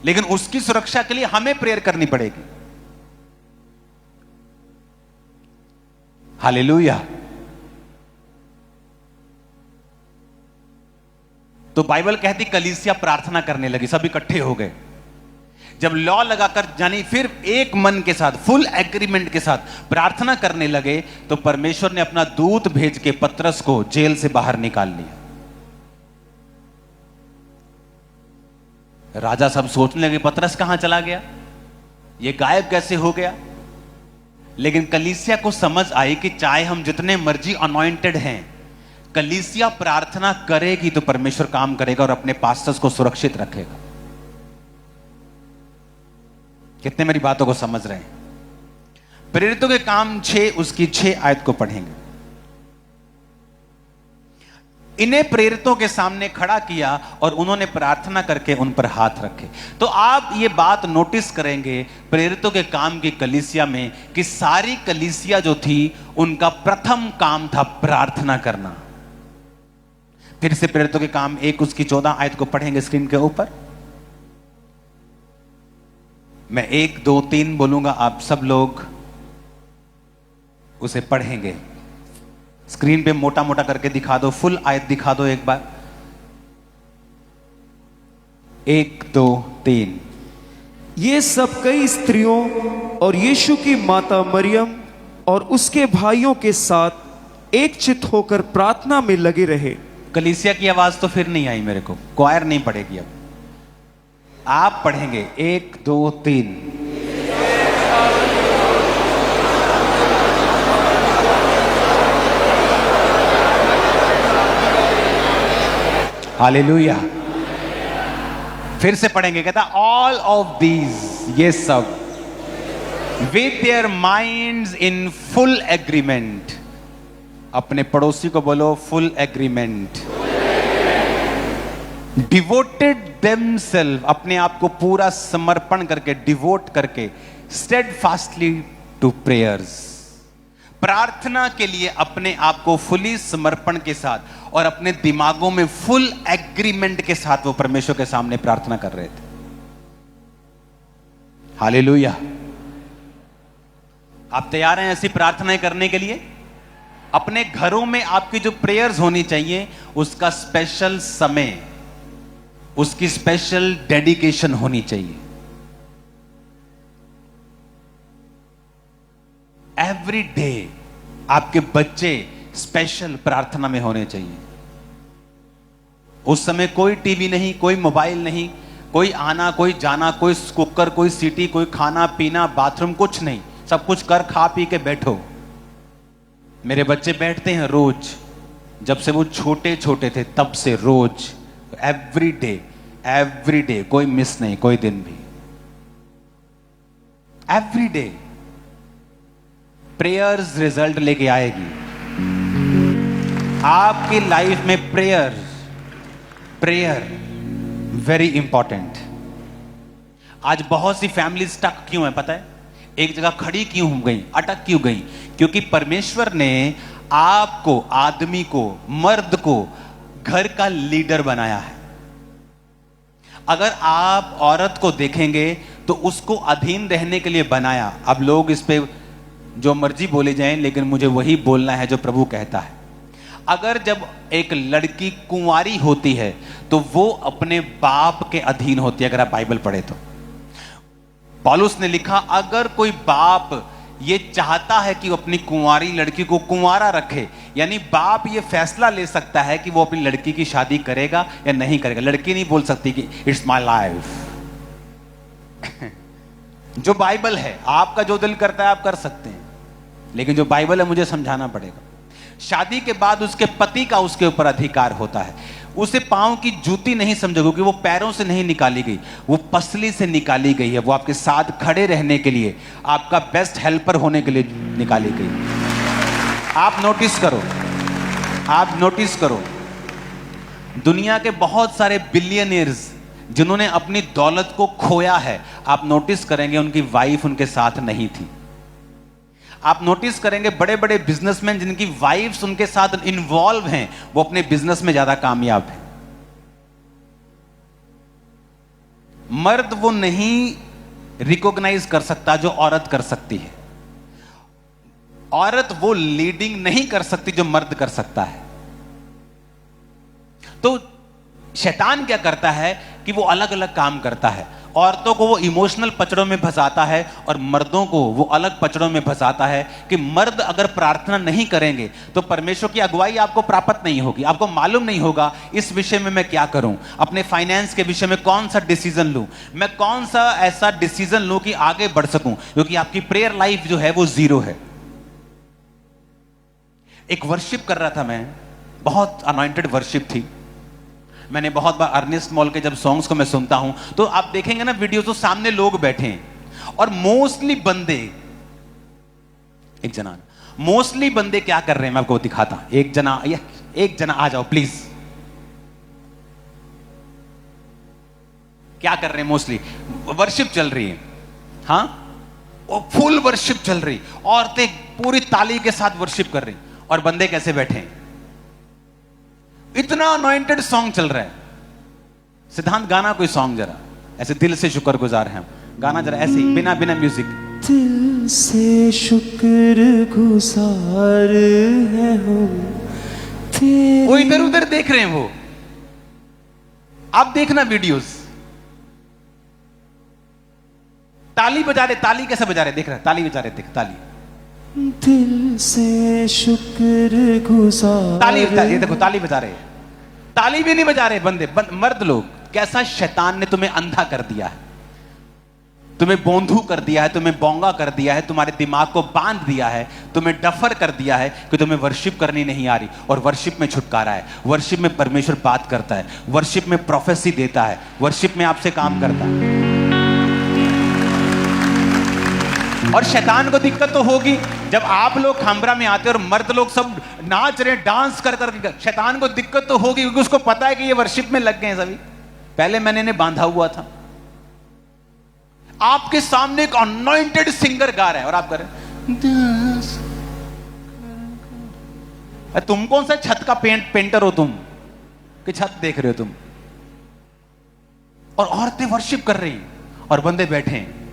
लेकिन उसकी सुरक्षा के लिए हमें प्रेयर करनी पड़ेगी। हालेलुया। तो बाइबल कहती कलीसिया प्रार्थना करने लगी, सब इकट्ठे हो गए। जब लॉ लगाकर यानी फिर एक मन के साथ, फुल एग्रीमेंट के साथ प्रार्थना करने लगे तो परमेश्वर ने अपना दूत भेज के पतरस को जेल से बाहर निकाल लिया। राजा सब सोचने लगे पतरस कहां चला गया, ये गायब कैसे हो गया। लेकिन कलीसिया को समझ आई कि चाहे हम जितने मर्जी अनॉइंटेड हैं, कलीसिया प्रार्थना करेगी तो परमेश्वर काम करेगा और अपने पास्टर्स को सुरक्षित रखेगा। कितने मेरी बातों को समझ रहे हैं? प्रेरितों के काम 6 उसकी 6 आयत को पढ़ेंगे। इन्हें प्रेरितों के सामने खड़ा किया और उन्होंने प्रार्थना करके उन पर हाथ रखे। तो आप ये बात नोटिस करेंगे प्रेरितों के काम की कलीसिया में कि सारी कलीसिया जो थी उनका प्रथम काम था प्रार्थना करना। फिर से प्रेरितों के काम 1 उसकी 14 आयत को पढ़ेंगे स्क्रीन के ऊपर। मैं 1 2 3 बोलूंगा, आप सब लोग उसे पढ़ेंगे। स्क्रीन पे मोटा मोटा करके दिखा दो, फुल आयत दिखा दो एक बार। 1 2 3। ये सब कई स्त्रियों और यीशु की माता मरियम और उसके भाइयों के साथ एक चित्त होकर प्रार्थना में लगे रहे। कलीसिया की आवाज तो फिर नहीं आई मेरे को, क्वायर नहीं पढ़ेगी अब, आप पढ़ेंगे 1 2 3। हालेलुया। फिर से पढ़ेंगे, कहता ऑल ऑफ दीज, ये सब with their minds in full agreement. अपने पड़ोसी को बोलो फुल एग्रीमेंट। डिवोटेड देमसेल्फ, अपने आप को पूरा समर्पण करके, डिवोट करके, स्टेडफास्टली टू प्रेयर्स, प्रार्थना के लिए अपने आप को फुली समर्पण के साथ और अपने दिमागों में फुल एग्रीमेंट के साथ वो परमेश्वर के सामने प्रार्थना कर रहे थे। हालेलुया। आप तैयार हैं ऐसी प्रार्थनाएं करने के लिए? अपने घरों में आपकी जो प्रेयर्स होनी चाहिए उसका स्पेशल समय, उसकी स्पेशल डेडिकेशन होनी चाहिए। एवरी डे आपके बच्चे स्पेशल प्रार्थना में होने चाहिए। उस समय कोई टीवी नहीं, कोई मोबाइल नहीं, कोई आना कोई जाना, कोई कुकर, कोई सीटी, कोई खाना पीना, बाथरूम, कुछ नहीं। सब कुछ कर खा पी के बैठो। मेरे बच्चे बैठते हैं रोज, जब से वो छोटे छोटे थे तब से रोज, एवरी डे, कोई मिस नहीं, कोई दिन भी, एवरी डे प्रेयर्स रिजल्ट लेके आएगी। आपकी लाइफ में प्रेयर वेरी इंपॉर्टेंट। आज बहुत सी फैमिली स्टक क्यों है पता है? एक जगह खड़ी क्यों हो गई, अटक क्यों गई? क्योंकि परमेश्वर ने आपको, आदमी को, मर्द को घर का लीडर बनाया है। अगर आप औरत को देखेंगे तो उसको अधीन रहने के लिए बनाया। अब लोग इस पे जो मर्जी बोले जाएं, लेकिन मुझे वही बोलना है जो प्रभु कहता है। अगर जब एक लड़की कुंवारी होती है तो वो अपने बाप के अधीन होती है। अगर आप बाइबल पढ़े तो पौलुस ने लिखा, अगर कोई बाप ये चाहता है कि वो अपनी कुंवारी लड़की को कुंवारा रखे, यानी बाप ये फैसला ले सकता है कि वो अपनी लड़की की शादी करेगा या नहीं करेगा। लड़की नहीं बोल सकती कि इट्स माय लाइफ। जो बाइबल है, आपका जो दिल करता है आप कर सकते हैं, लेकिन जो बाइबल है मुझे समझाना पड़ेगा। शादी के बाद उसके पति का उसके ऊपर अधिकार होता है। उसे पांव की जूती नहीं समझो, क्योंकि वो पैरों से नहीं निकाली गई, वो पसली से निकाली गई है। वो आपके साथ खड़े रहने के लिए, आपका बेस्ट हेल्पर होने के लिए निकाली गई। आप नोटिस करो, दुनिया के बहुत सारे बिलियनियर्स जिन्होंने अपनी दौलत को खोया है, आप नोटिस करेंगे उनकी वाइफ उनके साथ नहीं थी। आप नोटिस करेंगे बड़े बड़े बिजनेसमैन जिनकी वाइफ्स उनके साथ इन्वॉल्व हैं, वो अपने बिजनेस में ज्यादा कामयाब हैं। मर्द वो नहीं रिकॉग्नाइज कर सकता जो औरत कर सकती है। औरत वो लीडिंग नहीं कर सकती जो मर्द कर सकता है। तो शैतान क्या करता है कि वो अलग अलग काम करता है। औरतों को वो इमोशनल पचड़ों में फंसाता है और मर्दों को वो अलग पचड़ों में फंसाता है कि मर्द अगर प्रार्थना नहीं करेंगे तो परमेश्वर की अगुवाई आपको प्राप्त नहीं होगी। आपको मालूम नहीं होगा इस विषय में मैं क्या करूं, अपने फाइनेंस के विषय में कौन सा डिसीजन लूं, मैं कौन सा ऐसा डिसीजन लूं कि आगे बढ़ सकूं, क्योंकि आपकी प्रेयर लाइफ जो है वो जीरो है। एक वर्शिप कर रहा था मैं, बहुत अनॉइंटेड वर्शिप थी। मैंने बहुत बार अर्नेस्ट मॉल के जब सॉन्ग्स को मैं सुनता हूं तो आप देखेंगे ना वीडियो, तो सामने लोग बैठे हैं और मोस्टली बंदे क्या कर रहे हैं मैं आपको दिखाता हूं। एक जना आ जाओ प्लीज। क्या कर रहे हैं? मोस्टली वर्शिप चल रही है, हाँ, वो फुल वर्शिप चल रही, औरतें पूरी ताली के साथ वर्शिप कर रही, और बंदे कैसे बैठे हैं? इतना अनॉइंटेड सॉन्ग चल रहा है। सिद्धांत गाना कोई सॉन्ग जरा ऐसे, दिल से शुक्रगुजार हैं हम, गाना जरा ऐसे ही बिना म्यूजिक। दिल से शुक्रगुजार है हम तेरे। वो इधर उधर देख रहे हैं, वो आप देखना वीडियोस, ताली बजा रहे, ताली कैसे बजा रहे देख रहे, ताली बजा रहे, देख ताली, दिल से शुक्रगुजार। ताली देखो, ताली बजा रहे, ताली भी नहीं बजा रहे बंदे, मर्द लोग। कैसा शैतान ने तुम्हें अंधा कर दिया है, तुम्हें बोंधू कर दिया है, तुम्हें बोंगा कर दिया है, तुम्हारे दिमाग को बांध दिया है, तुम्हें डफर कर दिया है कि तुम्हें वर्शिप करनी नहीं आ रही। और वर्शिप में छुटकारा है, वर्शिप में परमेश्वर बात करता है, वर्शिप में प्रोफेसी देता है, वर्शिप में आपसे काम करता है। और शैतान को दिक्कत तो होगी जब आप लोग खामरा में आते और मर्द लोग सब नाच रहे, डांस कर कर। शैतान को दिक्कत तो होगी क्योंकि उसको पता है कि ये वर्शिप में लग गए हैं सभी। पहले मैंने इन्हें बांधा हुआ था, आपके सामने एक अनॉइंटेड सिंगर गा रहा है और आप कर रहे हैं। तुम कौन सा छत का पेंटर हो तुम कि छत देख रहे हो तुम? और औरतें वर्शिप कर रही हैं और बंदे बैठे हैं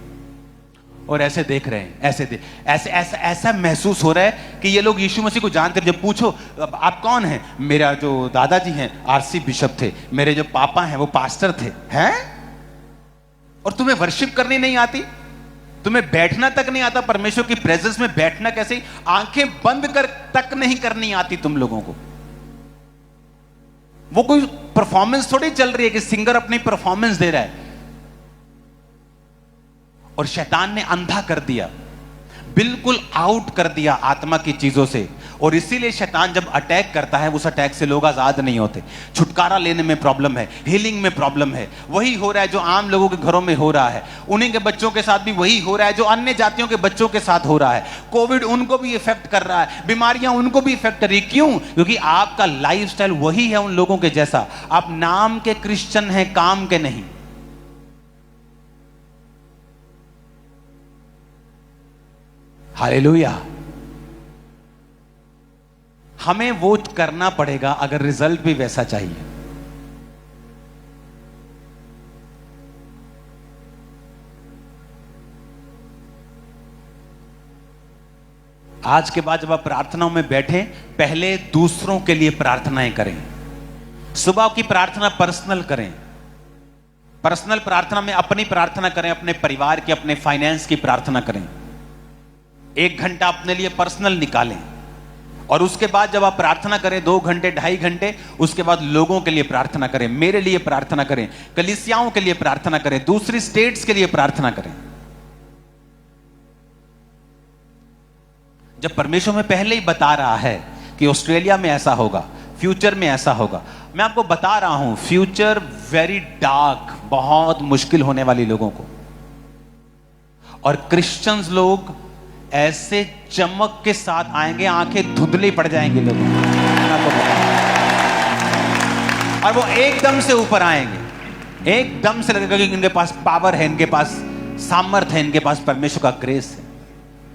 और ऐसे देख रहे हैं, ऐसा महसूस हो रहा है कि ये लोग यीशु मसीह को जानते हैं। जब पूछो आप कौन हैं, मेरा जो दादाजी हैं आरसी बिशप थे, मेरे जो पापा हैं वो पास्टर थे, हैं? और तुम्हें वर्शिप करनी नहीं आती, तुम्हें बैठना तक नहीं आता, परमेश्वर की प्रेजेंस में बैठना कैसे, आंखें बंद कर तक नहीं करनी आती तुम लोगों को। वो कोई परफॉर्मेंस थोड़ी चल रही है कि सिंगर अपनी परफॉर्मेंस दे रहा है। और शैतान ने अंधा कर दिया, बिल्कुल आउट कर दिया आत्मा की चीजों से। और इसीलिए शैतान जब अटैक करता है, उस अटैक से लोग आजाद नहीं होते। छुटकारा लेने में प्रॉब्लम है, हीलिंग में प्रॉब्लम है। वही हो रहा है जो आम लोगों के घरों में हो रहा है, उन्हीं के बच्चों के साथ भी वही हो रहा है जो अन्य जातियों के बच्चों के साथ हो रहा है। कोविड उनको भी इफेक्ट कर रहा है, बीमारियां उनको भी इफेक्ट कर रही। क्यों? क्योंकि आपका लाइफस्टाइल वही है उन लोगों के जैसा। आप नाम के क्रिश्चियन हैं, काम के नहीं। हालेलुया। हमें वो करना पड़ेगा अगर रिजल्ट भी वैसा चाहिए। आज के बाद जब आप प्रार्थनाओं में बैठे, पहले दूसरों के लिए प्रार्थनाएं करें। सुबह की प्रार्थना पर्सनल करें। पर्सनल प्रार्थना में अपनी प्रार्थना करें, अपने परिवार की, अपने फाइनेंस की प्रार्थना करें। 1 घंटा अपने लिए पर्सनल निकालें। और उसके बाद जब आप प्रार्थना करें 2 घंटे 2.5 घंटे, उसके बाद लोगों के लिए प्रार्थना करें, मेरे लिए प्रार्थना करें, कलीसियाओं के लिए प्रार्थना करें, दूसरी स्टेट्स के लिए प्रार्थना करें। जब परमेश्वर में पहले ही बता रहा है कि ऑस्ट्रेलिया में ऐसा होगा, फ्यूचर में ऐसा होगा, मैं आपको बता रहा हूं फ्यूचर वेरी डार्क, बहुत मुश्किल होने वाली लोगों को। और क्रिश्चियंस लोग ऐसे चमक के साथ आएंगे, आंखें धुंधली पड़ जाएंगे लोगों को, और वो एकदम से ऊपर आएंगे। एकदम से लगेगा कि इनके पास पावर है, इनके पास सामर्थ है, इनके पास परमेश्वर का ग्रेस है।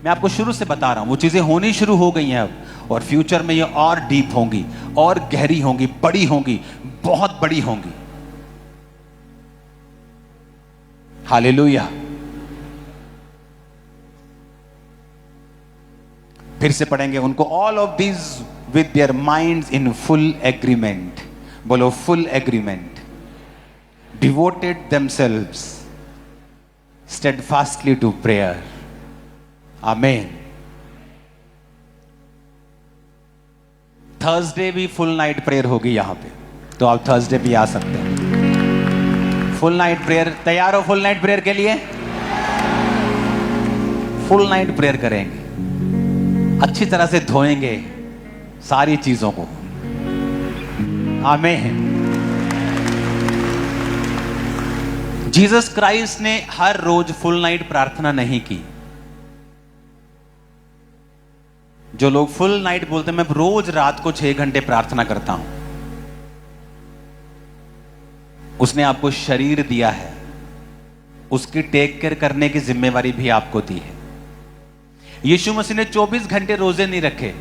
मैं आपको शुरू से बता रहा हूं, वो चीजें होनी शुरू हो गई हैं अब, और फ्यूचर में ये और डीप होंगी, और गहरी होंगी, बड़ी होंगी, बहुत बड़ी होंगी। हालेलुया। फिर से पढ़ेंगे उनको, all of these with their minds in full agreement. बोलो full agreement. Devoted themselves steadfastly to prayer. Amen. Thursday भी फुल नाइट प्रेयर होगी यहां पे, तो आप थर्सडे भी आ सकते हैं। फुल नाइट प्रेयर, तैयार हो फुल नाइट प्रेयर के लिए? फुल नाइट प्रेयर करेंगे, अच्छी तरह से धोएंगे सारी चीजों को। आमीन। जीसस क्राइस्ट ने हर रोज फुल नाइट प्रार्थना नहीं की। जो लोग फुल नाइट बोलते हैं, मैं रोज रात को 6 घंटे प्रार्थना करता हूं, उसने आपको शरीर दिया है, उसकी टेक केयर करने की जिम्मेवारी भी आपको दी है। यीशु मसीह ने 24 घंटे रोजे नहीं रखे।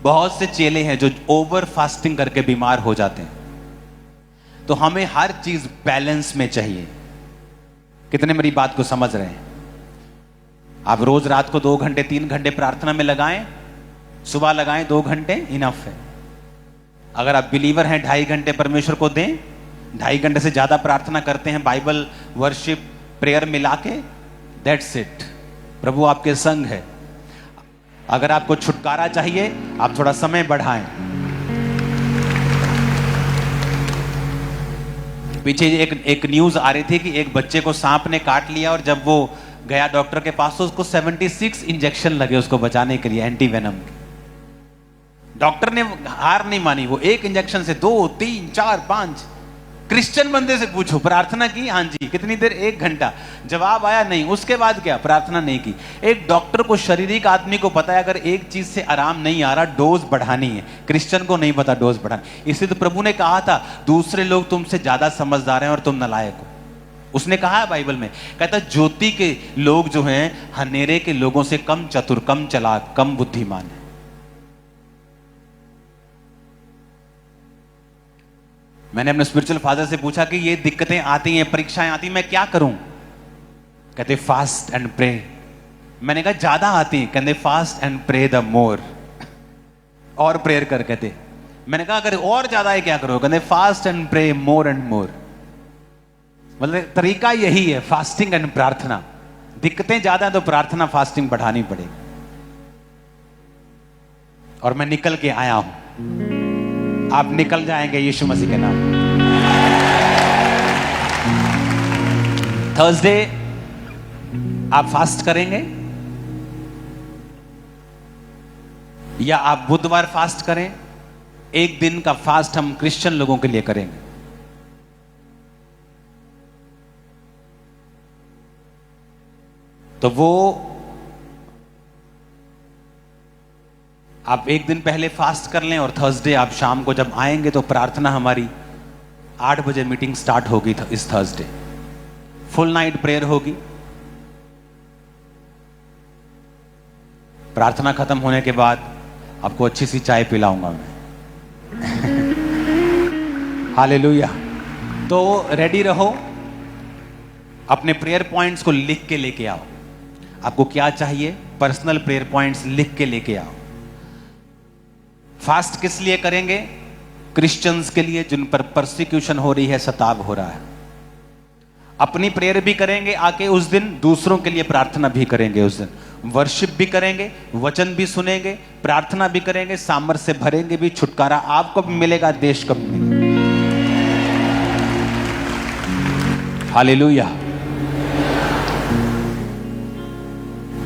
बहुत से चेले हैं जो ओवर फास्टिंग करके बीमार हो जाते हैं। तो हमें हर चीज बैलेंस में चाहिए। कितने मेरी बात को समझ रहे हैं? आप रोज रात को 2 घंटे 3 घंटे प्रार्थना में लगाएं, सुबह लगाएं 2 घंटे, इनफ है। अगर आप बिलीवर हैं 2.5 घंटे परमेश्वर को दें, 2.5 घंटे से ज्यादा प्रार्थना करते हैं, बाइबल वर्शिप प्रेयर मिला के, दैट्स इट। प्रभु आपके संग है। अगर आपको छुटकारा चाहिए, आप थोड़ा समय बढ़ाएं। पीछे एक न्यूज आ रही थी कि एक बच्चे को सांप ने काट लिया और जब वो गया डॉक्टर के पास तो उसको 76 इंजेक्शन लगे उसको बचाने के लिए, एंटी वेनम के। डॉक्टर ने हार नहीं मानी, वो एक इंजेक्शन से 2, 3, 4, 5। क्रिश्चियन बंदे से पूछो, प्रार्थना की? हाँ जी। कितनी देर? 1 घंटा। जवाब आया नहीं। उसके बाद क्या? प्रार्थना नहीं की। एक डॉक्टर को, शारीरिक आदमी को पता है अगर एक चीज से आराम नहीं आ रहा, डोज बढ़ानी है। क्रिश्चियन को नहीं पता डोज बढ़ानी। इसलिए तो प्रभु ने कहा था दूसरे लोग तुमसे ज्यादा समझदार हैं और तुम नालायक हो। उसने कहा है बाइबल में, कहता ज्योति के लोग जो हैं अंधेरे के लोगों से कम चतुर, कम चालाक, कम बुद्धिमान है। मैंने अपने स्पिरिचुअल फादर से पूछा कि ये दिक्कतें आती हैं, परीक्षाएं आती हैं, मैं क्या करूं? कहते फास्ट एंड प्रे। मैंने कहा ज्यादा आती हैं, कहते fast and pray the more, और प्रेयर कर। कहते मैंने कहा अगर और ज्यादा है क्या करो? कहते fast and pray more and more. मतलब तरीका यही है, फास्टिंग एंड प्रार्थना। दिक्कतें ज्यादा है तो प्रार्थना फास्टिंग बढ़ानी पड़ेगी। और मैं निकल के आया हूं, आप निकल जाएंगे यीशु मसीह के नाम। थर्सडे आप फास्ट करेंगे या आप बुधवार फास्ट करें? एक दिन का फास्ट हम क्रिश्चियन लोगों के लिए करेंगे। तो वो आप एक दिन पहले फास्ट कर लें और थर्सडे आप शाम को जब आएंगे तो प्रार्थना हमारी 8 बजे मीटिंग स्टार्ट होगी। इस थर्सडे फुल नाइट प्रेयर होगी। प्रार्थना खत्म होने के बाद आपको अच्छी सी चाय पिलाऊंगा मैं। हालेलुया। तो रेडी रहो, अपने प्रेयर पॉइंट्स को लिख के लेके आओ। आपको क्या चाहिए? पर्सनल प्रेयर पॉइंट्स लिख के लेके आओ। फास्ट किस लिए करेंगे? क्रिश्चियंस के लिए जिन पर परसिक्यूशन हो रही है, सताव हो रहा है। अपनी प्रेयर भी करेंगे आके उस दिन, दूसरों के लिए प्रार्थना भी करेंगे उस दिन, वर्शिप भी करेंगे, वचन भी सुनेंगे, प्रार्थना भी करेंगे, सामर्थ्य से भरेंगे भी। छुटकारा आपको भी मिलेगा, देश को भी मिलेगा। हालेलुया।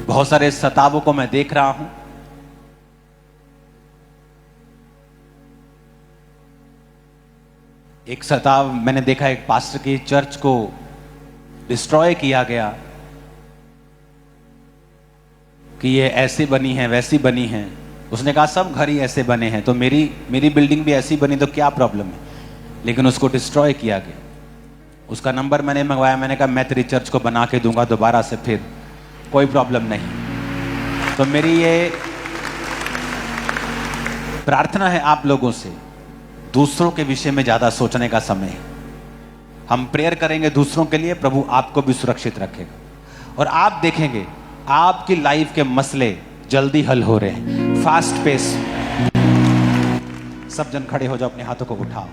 बहुत सारे सतावों को मैं देख रहा हूं। एक सताव मैंने देखा, एक पास्टर की चर्च को डिस्ट्रॉय किया गया कि ये ऐसी बनी है, वैसी बनी है। उसने कहा सब घर ही ऐसे बने हैं, तो मेरी बिल्डिंग भी ऐसी बनी तो क्या प्रॉब्लम है? लेकिन उसको डिस्ट्रॉय किया गया। उसका नंबर मैंने मंगवाया, मैंने कहा मैं तेरी चर्च को बना के दूंगा दोबारा से, फिर कोई प्रॉब्लम नहीं। तो मेरी ये प्रार्थना है आप लोगों से, दूसरों के विषय में ज्यादा सोचने का समय है। हम प्रेयर करेंगे दूसरों के लिए, प्रभु आपको भी सुरक्षित रखेगा और आप देखेंगे आपकी लाइफ के मसले जल्दी हल हो रहे हैं। Fast pace. सब जन खड़े हो जाओ, अपने हाथों को उठाओ।